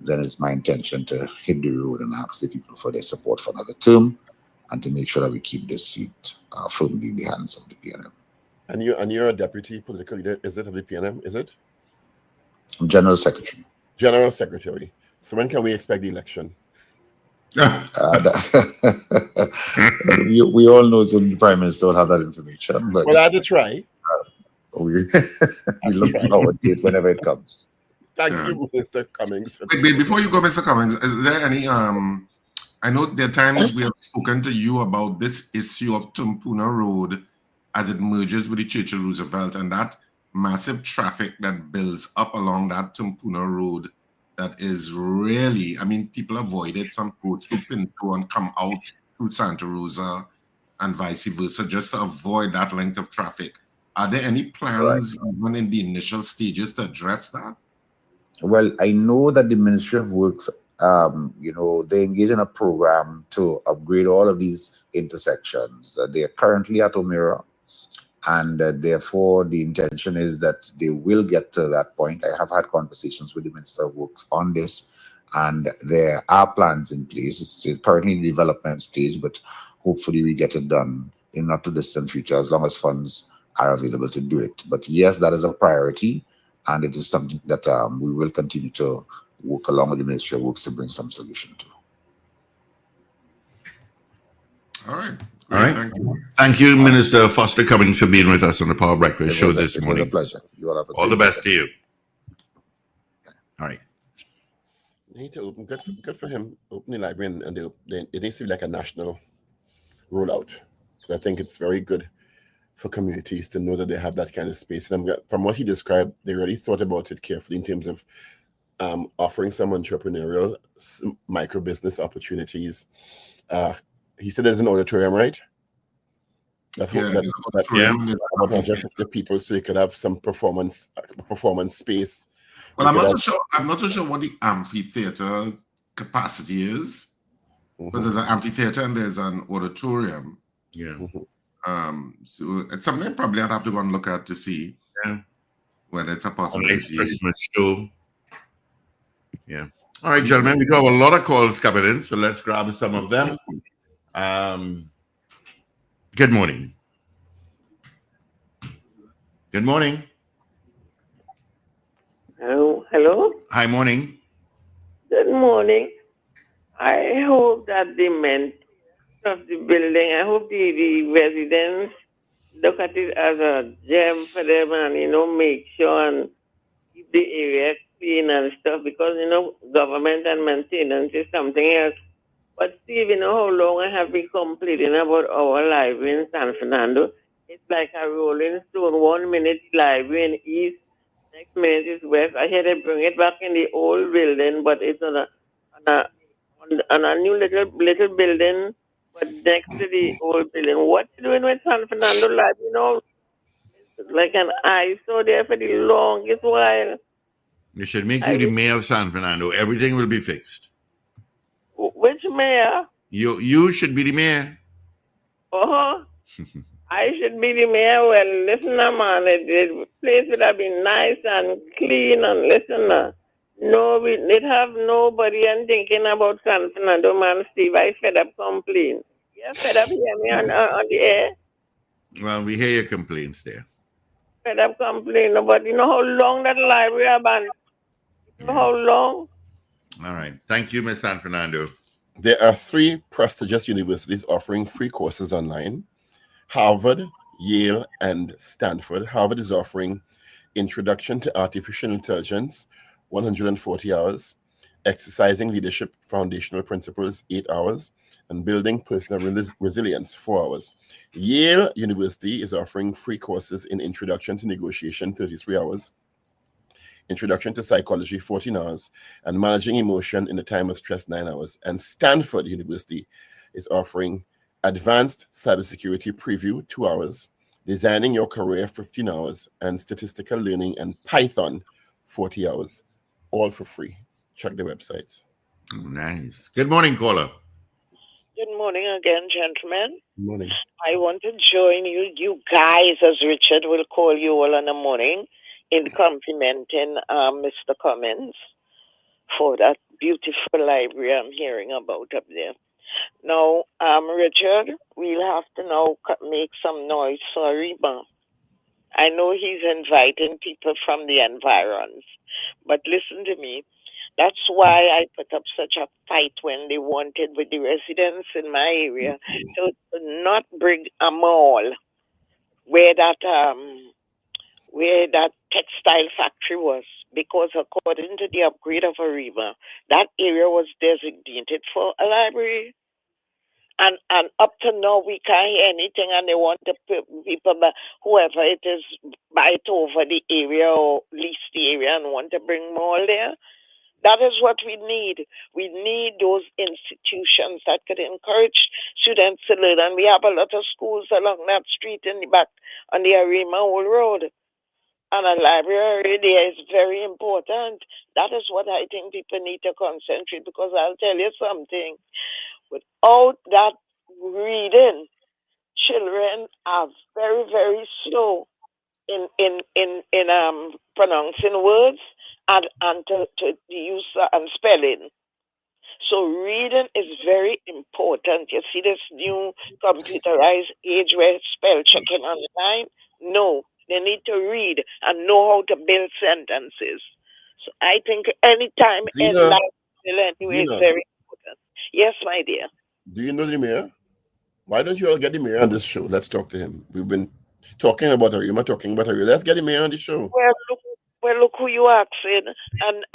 then it's my intention to hit the road and ask the people for their support for another term and to make sure that we keep this seat firmly in the hands of the PNM. And you're a deputy political leader, is it, of the PNM, is it? I'm General Secretary. General Secretary. So when can we expect the election? We all know the Prime Minister will have that information, but Well, I had to try. we look forward to it whenever it comes. Thank you, Mr. Cummings. Wait, before you go, Mr. Cummings, is there any I know there are times we have spoken to you about this issue of Tumpuna Road as it merges with the Churchill Roosevelt and that massive traffic that builds up along that Tumpuna Road that is really, I mean, people avoid it. Some go through Pinto and come out through Santa Rosa and vice versa, just to avoid that length of traffic. Are there any plans, even in the initial stages, to address that? Well, I know that the Ministry of Works, they engage in a program to upgrade all of these intersections. They are currently at Omira, and therefore the intention is that they will get to that point. I have had conversations with the Minister of Works on this, and there are plans in place. It's currently in the development stage, but hopefully we get it done in not too distant future, as long as funds are available to do it. But yes, that is a priority, and it is something that we will continue to work along with the Ministry of Works to bring some solution to. All right. All right. Thank you, Minister Foster Cummings, for being with us on the Power Breakfast Show this morning. It was a pleasure. You all have all the best to you. All right. They need to open, good for him, open the library, and it needs to be like a national rollout. I think it's very good for communities to know that they have that kind of space. And from what he described, they really thought about it carefully in terms of offering some entrepreneurial micro business opportunities. He said there's an auditorium, right? About 150 people, so you could have some performance space. Well, I'm not so sure what the amphitheater capacity is, because there's an amphitheater and there's an auditorium. Yeah. So it's something probably I'd have to go and look at to see whether it's a possibility. A nice Christmas show. Yeah. All right, gentlemen, we do have a lot of calls coming in, so let's grab some of them. Good morning. Good morning. Hello? Hi, morning. Good morning. I hope that the maintenance of the building, I hope the residents look at it as a gem for them and, make sure and keep the area clean and stuff, because, government and maintenance is something else. But Steve, how long I have been complaining about our library in San Fernando? It's like a rolling stone. 1 minute library in east, next minute is west. I had to bring it back in the old building, but it's on a new little building, but next to the old building. What you doing with San Fernando Library? It's like an eyesore there for the longest while. You should make you the mayor of San Fernando. Everything will be fixed. Which mayor? You should be the mayor. I should be the mayor. Well, listen, man, the place would have been nice and clean, and listen, it have nobody and thinking about San Fernando, man. Steve, I fed up complain. Yeah, fed up hear me on the air. Well, we hear your complaints there. Fed up complain, but you know how long that library abandoned? You know how long? All right. Thank you, Ms. San Fernando. There are 3 prestigious universities offering free courses online: Harvard, Yale, and Stanford. Harvard is offering Introduction to Artificial Intelligence, 140 hours, Exercising Leadership Foundational Principles, 8 hours, and Building Personal Resilience, 4 hours. Yale University is offering free courses in Introduction to Negotiation, 33 hours, Introduction to Psychology, 14 hours, and Managing Emotion in the Time of Stress, 9 hours. And Stanford University is offering Advanced Cybersecurity Preview, 2 hours, Designing Your Career, 15 hours, and Statistical Learning and Python, 40 hours, all for free. Check the websites. Oh, nice. Good morning, caller. Good morning again, gentlemen. Good morning. I want to join you guys, as Richard will call you all in the morning, in complimenting Mr. Cummings for that beautiful library I'm hearing about up there. Now, Richard, we'll have to now make some noise. Sorry, but I know he's inviting people from the environs. But listen to me. That's why I put up such a fight when they wanted with the residents in my area to not bring a mall where that textile factory was, because according to the upgrade of Arima, that area was designated for a library. And up to now, we can't hear anything, and they want the people, whoever it is, buy it over the area or lease the area and want to bring more there. That is what we need. We need those institutions that could encourage students to learn. And we have a lot of schools along that street in the back on the Arima Old Road. And a library there is very important. That is what I think people need to concentrate, because I'll tell you something. Without that reading, children are very, very slow in pronouncing words and to use and spelling. So reading is very important. You see this new computerized age where spell checking online? No, they need to read and know how to build sentences. So I think anytime in Zena, life, anyway, is Zena, very important. Yes, my dear. do you know the mayor? Why don't you all get the mayor on this show? Let's talk to him. We've been talking about Arima, talking about Arima. Let's get the mayor on the show. Well, look who you asking, and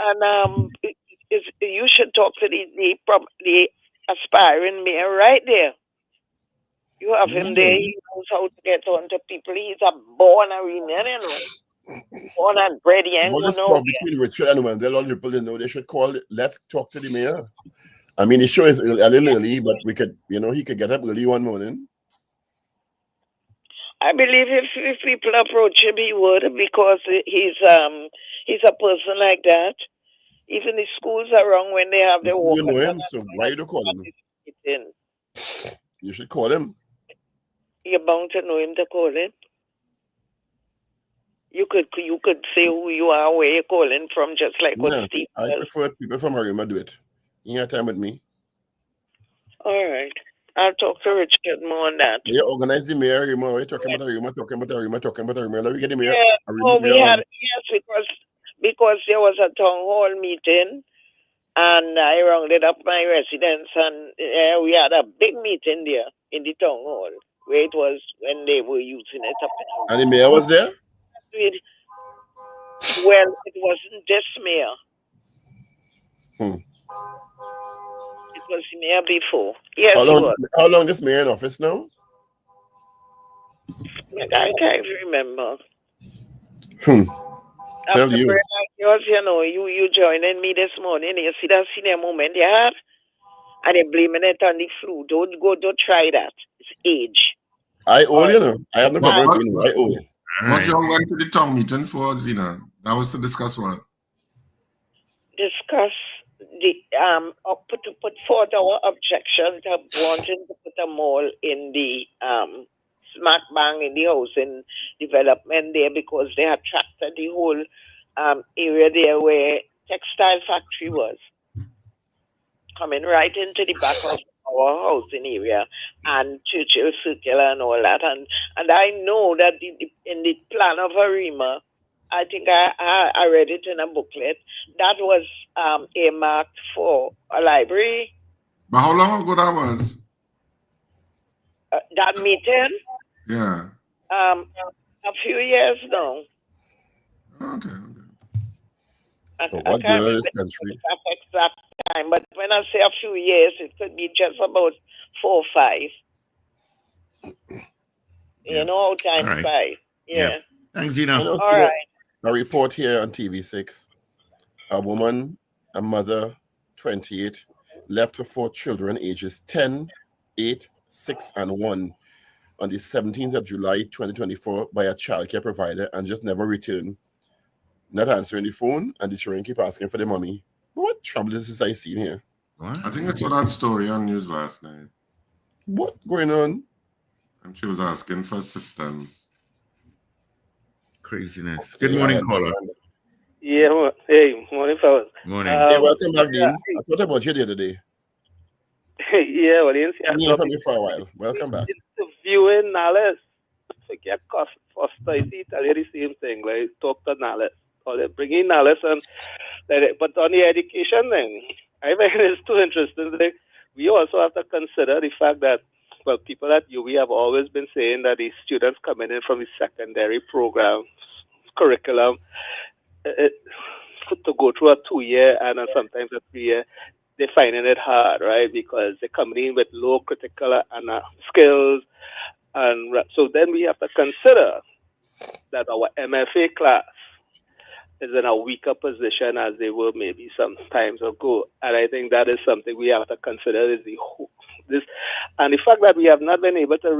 you should talk to the aspiring mayor right there. You have him there. He knows how to get on to people. He's a born Arena, you know. Born and bred. He ain't What is going between Richard and Wendell? All people they know they should call it. Let's talk to the mayor. I mean, the show is a little early, but we could, he could get up early one morning. I believe if people approach him, he would, because he's a person like that. Even the schools are wrong when they have their walk. You know him, so why you don't call him? You should call him. You're bound to know him to call him. You could say who you are, where you're calling from, just like what Steve does. I prefer people from Arima do it. You have time with me? All right. I'll talk to Richard more on that. You organize the mayor, Arima. We're talking about Arima. Let me get the mayor. Yeah, because there was a town hall meeting, and I rounded up my residents, and we had a big meeting there in the town hall, where it was when they were using it up. And the mayor was there? Well, it wasn't this mayor. It was the mayor before. Yes, how long this mayor in office now? I can't remember. Tell you. Yours, you joining me this morning. You see that senior moment you have? And they're blaming it on the flu. Don't try that. It's age. I owe, I have no problem with you. I owe. What you all went to the town meeting for, Zena? That was to discuss what? Discuss the put forth our objection to wanting to put a mall in the smack bang in the housing development there, because they attracted the whole area there where textile factory was, coming right into the back of our housing area and Churchill Circle and all that. And I know that in the plan of Arima, I think I read it in a booklet, that was earmarked for a library. But how long ago that was? That meeting? Yeah. A few years now. Okay. What going on in this country? Exact time, but when I say a few years, it could be just about 4 or 5. You know how time flies. Yeah. Thanks, Zena. All right. A report here on TV6. A woman, a mother, 28, left her 4 children, ages 10, 8, 6, and 1, on the 17th of July, 2024, by a childcare provider and just never returned. Not answering the phone, and the children keep asking for the money. What trouble is this I seen here? What? I think I saw that story on news last night. What going on? And she was asking for assistance. Craziness. Good morning, caller. Yeah, hey, morning, fellas. Morning. Hey, welcome back, Dean. I thought about you the other day. Yeah, well, you I've been from you for a while. Welcome back. Interviewing Nales. Forget Foster. I tell you the same thing. Like, talk to Nales. call it, bringing knowledge and but on the education thing, I think it's too interesting. We also have to consider the fact that, well, people at UWI have always been saying that the students coming in from the secondary program curriculum to go through a 2-year and sometimes a 3-year, they're finding it hard, right? Because they're coming in with low critical skills. And so then we have to consider that our MFA class is in a weaker position as they were maybe some times ago. And I think that is something we have to consider is this, and the fact that we have not been able to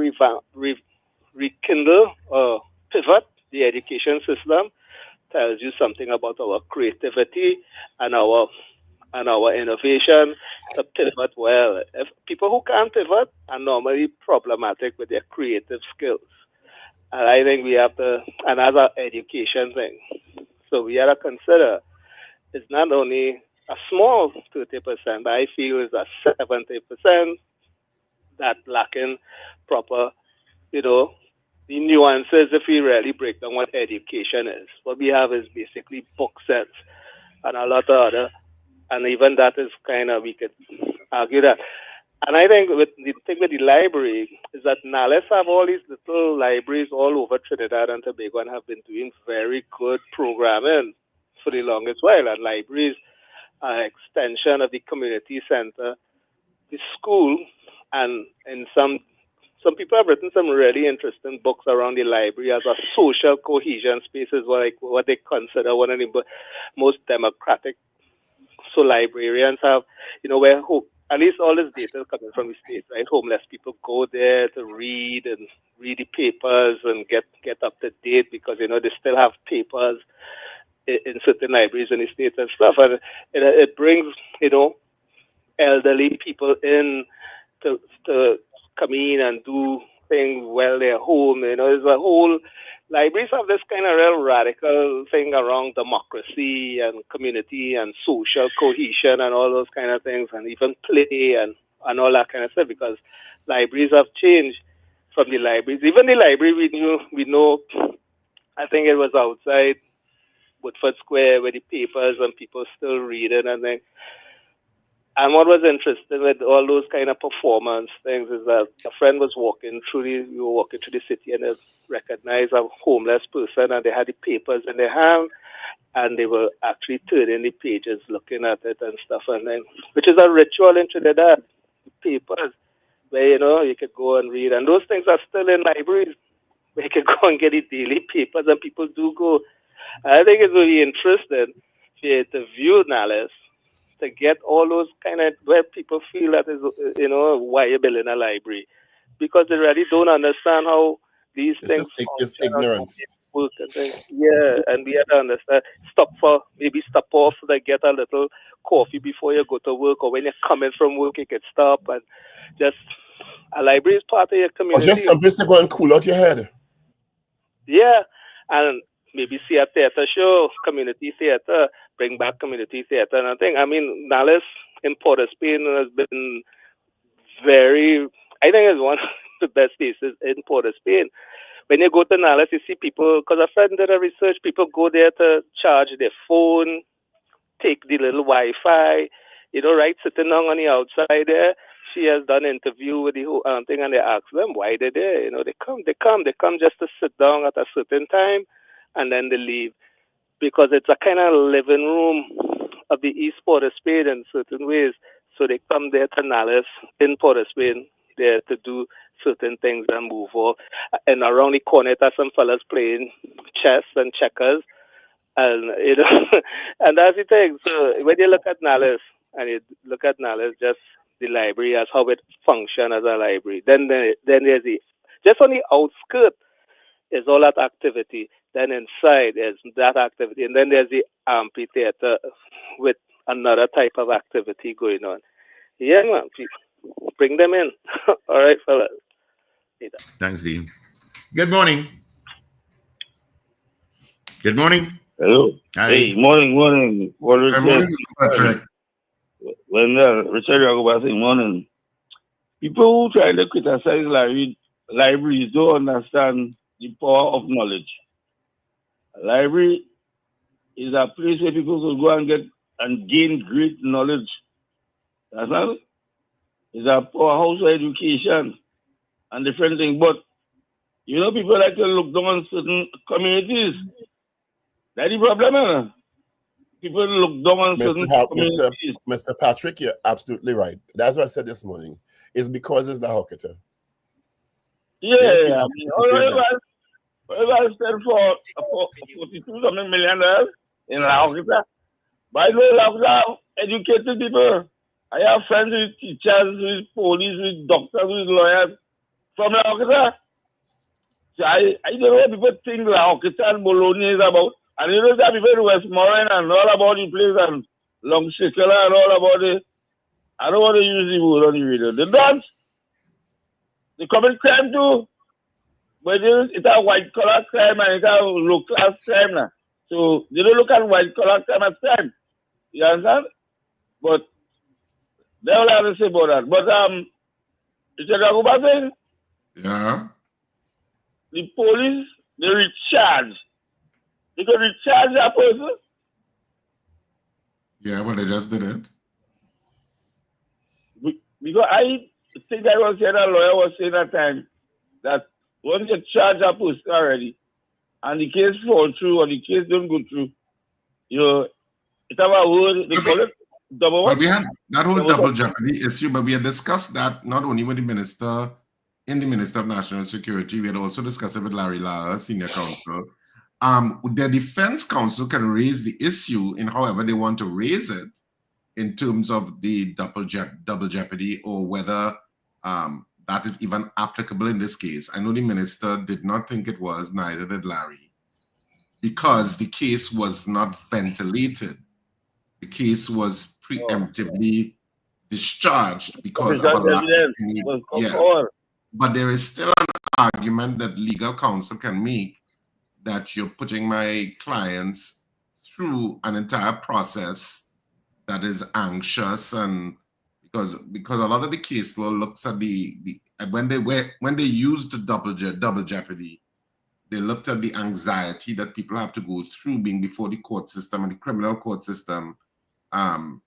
rekindle or pivot the education system tells you something about our creativity and our innovation to pivot well. If people who can't pivot are normally problematic with their creative skills. And I think we have to, another education thing. So we have to consider it's not only a small 30%, I feel it's a 70% that lacking proper, the nuances if we really break down what education is. What we have is basically book sets and a lot of other, and even that is kind of, we could argue that. And I think with the thing with the library is that now let's have all these little libraries all over Trinidad and Tobago and have been doing very good programming for the longest while. And libraries are an extension of the community center, the school, and in some people have written some really interesting books around the library as a social cohesion space, is what they consider one of the most democratic. So librarians have, where at least all this data is coming from the state, right? Homeless people go there to read the papers and get up to date because, they still have papers in certain libraries in the states and stuff. And it brings, elderly people in to come in and do things while they're home. There's a whole, libraries have this kind of real radical thing around democracy and community and social cohesion and all those kind of things, and even play and all that kind of stuff, because libraries have changed from the libraries. Even the library we know, I think it was outside Woodford Square with the papers and people still reading and things. And what was interesting with all those kind of performance things is that a friend was walking through the city and they recognized a homeless person and they had the papers in their hand and they were actually turning the pages, looking at it and stuff, and then, which is a ritual in Trinidad, papers, where, you could go and read. And those things are still in libraries where you could go and get the daily papers, and people do go. I think it's really interesting to view Nallis, to get all those kind of where people feel that is, why you're building a library, because they really don't understand how these things It's ignorance. Work and things. Yeah, and we have to understand. Stop off, like get a little coffee before you go to work, or when you're coming from work, you can stop and just. A library is part of your community. Or just some place to go and cool out your head. Yeah, and maybe see a theater show, community theater, bring back community theater and I think. I mean, Nallis in Port of Spain has been I think it's one of the best places in Port of Spain. When you go to Nallis, you see people, because a friend did a research, people go there to charge their phone, take the little Wi-Fi, right, sitting down on the outside there. She has done an interview with the whole thing, and they ask them why they're there. They come just to sit down at a certain time, and then they leave, because it's a kind of living room of the East Port of Spain in certain ways. So they come there to Nallis in Port of Spain there to do certain things and move off. And around the corner, there's some fellas playing chess and checkers, and and that's the thing. So when you look at Nallis, just the library as how it functions as a library. Then there's just on the outskirts is all that activity. Then inside there's that activity, and then there's the amphitheater with another type of activity going on. Yeah, man, bring them in. All right, fellas. Thanks, Dean. Good morning. Good morning. Hello. Hi. Hey, morning. Good morning, Mr. Patrick. Wendell, Richard Ragoobarsingh, morning. People who try to criticize libraries don't understand the power of knowledge. A library is a place where people could go and get and gain great knowledge. That's not. It's a powerhouse for education and different things. But people like to look down on certain communities. That's the problem, eh? People look down on certain communities. Mr. Patrick, you're absolutely right. That's what I said this morning. It's because it's the Hokkata. Yeah, I mean, if I spend for $42 million in Hokkata, by the way, Hokkata educated people. I have friends with teachers, with police, with doctors, with lawyers from Hokkata. So I don't know what people think Hokkata and Bologna is about. And that people in Westmoreland and all about the place and Long Circular and all about it. I don't want to use the word on the radio. They don't. They commit crime too. But it's a white collar crime and it's a low class crime now. So they don't look at white collar crime as crime. You understand? But they all have to say about that. But it's a Ragoobarsingh. Yeah. The police, they recharge. They could recharge that person. Yeah, well, they just did it. Because I think I was saying, a lawyer was saying that time that once you charge a person already and the case falls through or the case don't go through, it's have a word, they call it double what? But we had that whole double jeopardy issue, but we had discussed that not only with the Minister of National Security, we had also discussed it with Larry Lara, Senior Counsel. The defense counsel can raise the issue in however they want to raise it in terms of the double jeopardy or whether that is even applicable in this case. I know the minister did not think it was, neither did Larry, because the case was not ventilated. The case was preemptively discharged because of a lack of But there is still an argument that legal counsel can make that you're putting my clients through an entire process that is anxious, and because a lot of the case law looks at when they used the double jeopardy, they looked at the anxiety that people have to go through being before the court system and the criminal court system. In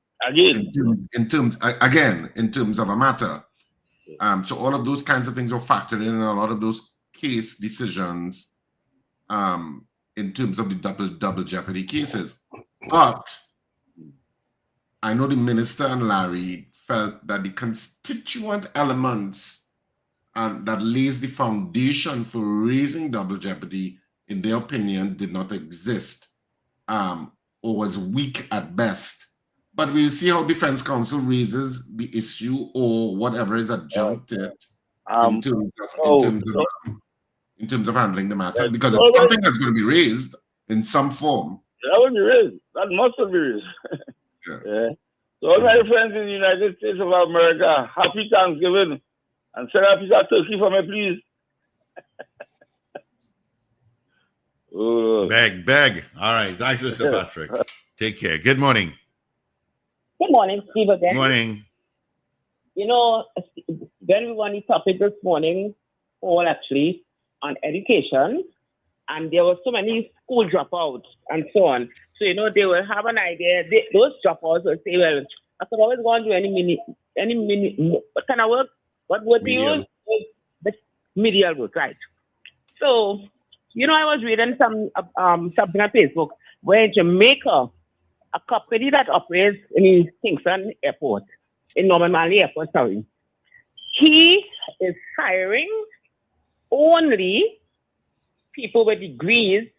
terms of a matter. So all of those kinds of things were factored in a lot of those case decisions in terms of the double jeopardy cases. But I know the minister and Larry felt that the constituent elements that lays the foundation for raising double jeopardy, in their opinion, did not exist or was weak at best. But we'll see how defense counsel raises the issue or whatever is adjuncted in terms of handling the matter, because it's something that's going to be raised in some form. That will be raised. That must be raised. Yeah. So all my friends in the United States of America, happy Thanksgiving, and send a piece of turkey for me, please. Beg. All right. Thanks, Mr. Patrick. Take care. Good morning. Good morning, Steve, again. Good morning. Very funny topic this morning, all actually, on education. And there were so many school dropouts and so on. So, they will have an idea. Those dropouts will say, well, I could always go and do any what kind of work? What word to use? The medial work, right? So, I was reading something on Facebook where in Jamaica, a company that operates in Kingston Airport, in Norman Manley Airport, sorry, he is hiring only people with degrees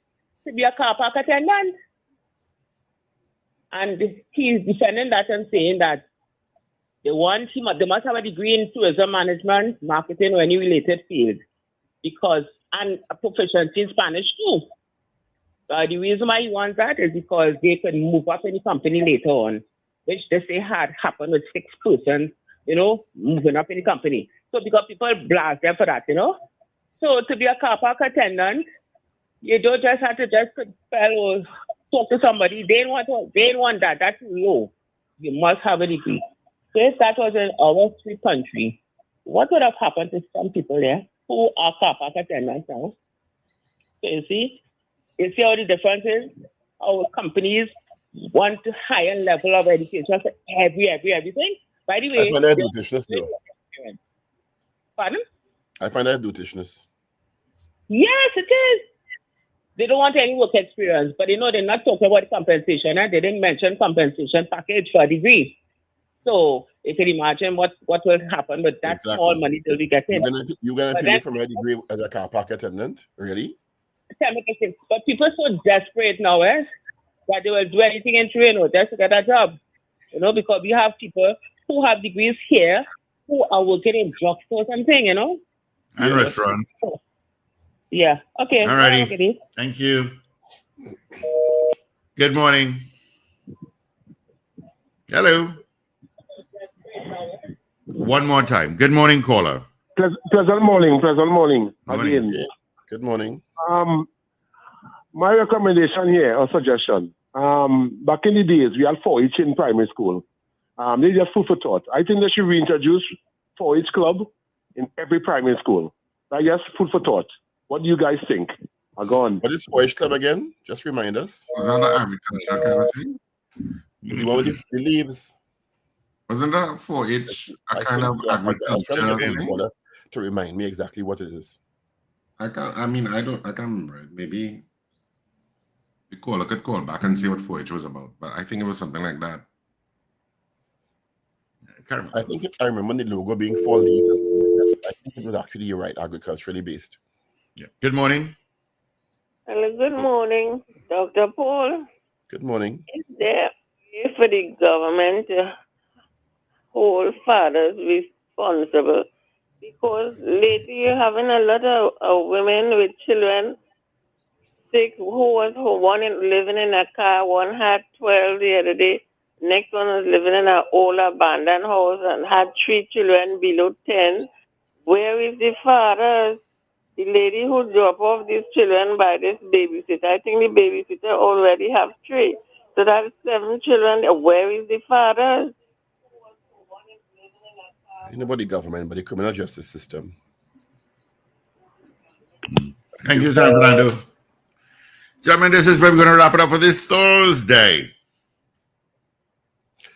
to be a car park attendant. And he's defending that and saying that they must have a degree in tourism management, marketing, or any related field, and a proficiency in Spanish too. The reason why he wants that is because they can move up in the company later on, which they say had happened with 6 persons, moving up in the company. So because people blast them for that, So to be a car park attendant, you don't just have to just spell or talk to somebody. They don't want that. That's low. You must have a degree. So if that was in our free country, what would have happened to some people there who are car park attendants now? So you see how the difference is? our companies want a higher level of education for everything. By the way, I find that brutishness, though. Pardon? I find that brutishness. Yes, it is. They don't want any work experience, but they're not talking about compensation, and they didn't mention compensation package for a degree. So you can imagine what will happen with that small money they'll be getting. You're gonna pay me for my degree as a car park attendant? Really? But people are so desperate now, that they will do anything in Trinidad just to get a job. Because we have people who have degrees here who are working in drugstores and things, And restaurants. Yeah. Okay. All righty. Thank you. Good morning. Hello. One more time. Good morning, caller. Pleasant morning. Morning. Good morning. My recommendation here, or suggestion, back in the days, we had 4-H in primary school. They just food for thought. I think they should reintroduce 4-H club in every primary school. That's just food for thought. What do you guys think? Go on. What is 4-H club again? Just remind us. Was that an agriculture kind of thing? The one with the leaves. Wasn't that 4-H a kind of agriculture thing? To remind me exactly what it is. I can't remember it. Maybe the caller could call back and see what 4-H was about. But I think it was something like that. I remember the logo being 4 leaves. I think it was actually, you're right, agriculturally based. Yeah. Good morning. Hello, good morning, Dr. Paul. Good morning. Is there a way for the government to hold fathers responsible? Because lately you're having a lot of women with children sick who was one living in a car, one had 12 the other day. Next one was living in an old abandoned house and had 3 children below 10. Where is the father? The lady who dropped off these children by this babysitter, I think the babysitter already have 3. So that's 7 children. Where is the father? Ain't about the government, but the criminal justice system. Thank you, San Fernando. Gentlemen, this is where we're going to wrap it up for this Thursday.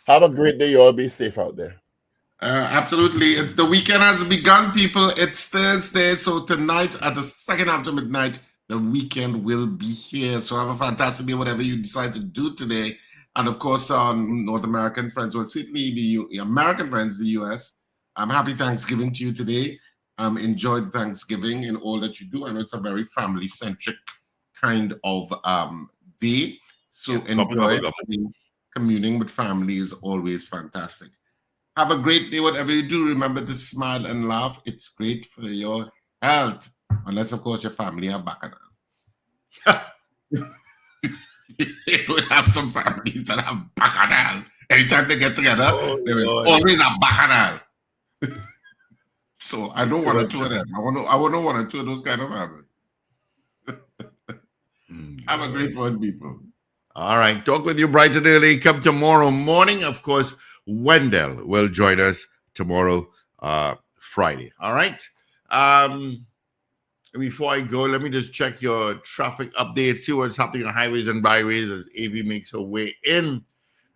Have a great day. You all be safe out there. Absolutely. The weekend has begun, people. It's Thursday, so tonight at the second after midnight, the weekend will be here. So have a fantastic day, whatever you decide to do today. And of course, North American friends, well, certainly the American friends, the U.S., happy Thanksgiving to you today. Enjoy Thanksgiving in all that you do. I know it's a very family-centric kind of day. So enjoy it. Communing with family is always fantastic. Have a great day, whatever you do. Remember to smile and laugh. It's great for your health. Unless, of course, your family have bacchanal. You would have some families that have bacchanal. Anytime they get together, they will always have bacchanal. So I don't want to two of them. I want to 1 or 2 of those kind of families. Have a great one, people. All right. Talk with you bright and early. Come tomorrow morning. Of course, Wendell will join us tomorrow, Friday. All right. Before I go, let me just check your traffic update, see what's happening on highways and byways as AV makes her way in.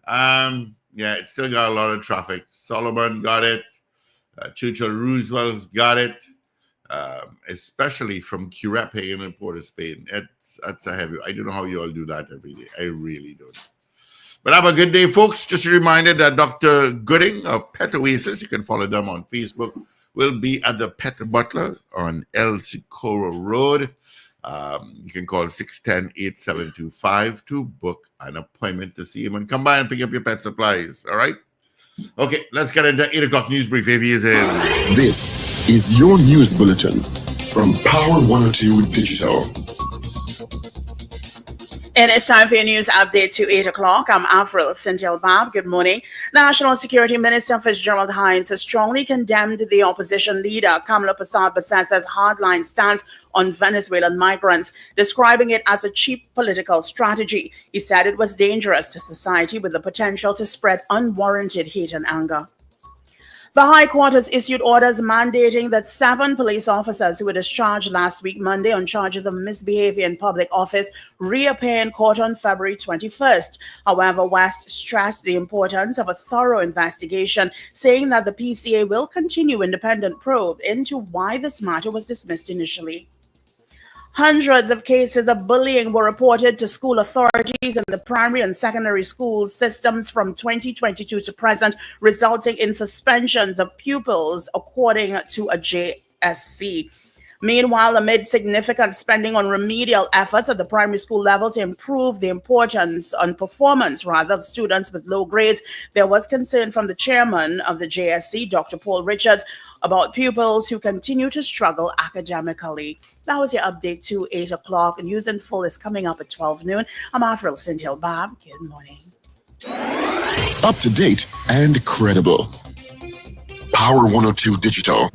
Yeah, it's still got a lot of traffic. Solomon got it. Churchill Roosevelt's got it. Especially from Curepe and Port of Spain. That's a heavy. I don't know how you all do that every day. I really don't. But have a good day, folks. Just a reminder that Dr. Gooding of Pet Oasis, you can follow them on Facebook, will be at the Pet Butler on El Socorro Road. You can call 610-8725 to book an appointment to see him and come by and pick up your pet supplies. All right? Okay, let's get into 8 o'clock news brief. If he is in. This is your news bulletin from Power 102 Digital. It is time for your news update to 8 o'clock. I'm Avril Cynthia Bab. Good morning. National Security Minister Fitzgerald Hines has strongly condemned the opposition leader Kamala Persad-Bassasa's hardline stance on Venezuelan migrants, describing it as a cheap political strategy. He said it was dangerous to society with the potential to spread unwarranted hate and anger. The High Court has issued orders mandating that 7 police officers who were discharged last week, Monday, on charges of misbehavior in public office reappear in court on February 21st. However, West stressed the importance of a thorough investigation, saying that the PCA will continue independent probe into why this matter was dismissed initially. Hundreds of cases of bullying were reported to school authorities in the primary and secondary school systems from 2022 to present, resulting in suspensions of pupils, according to a JSC. Meanwhile, amid significant spending on remedial efforts at the primary school level to improve the performance of students with low grades, there was concern from the chairman of the JSC, Dr. Paul Richards, about pupils who continue to struggle academically. That was your update to 8 o'clock. News in full is coming up at 12 noon. I'm Avril Cynthia Bob. Good morning. Up to date and credible. Power 102 Digital.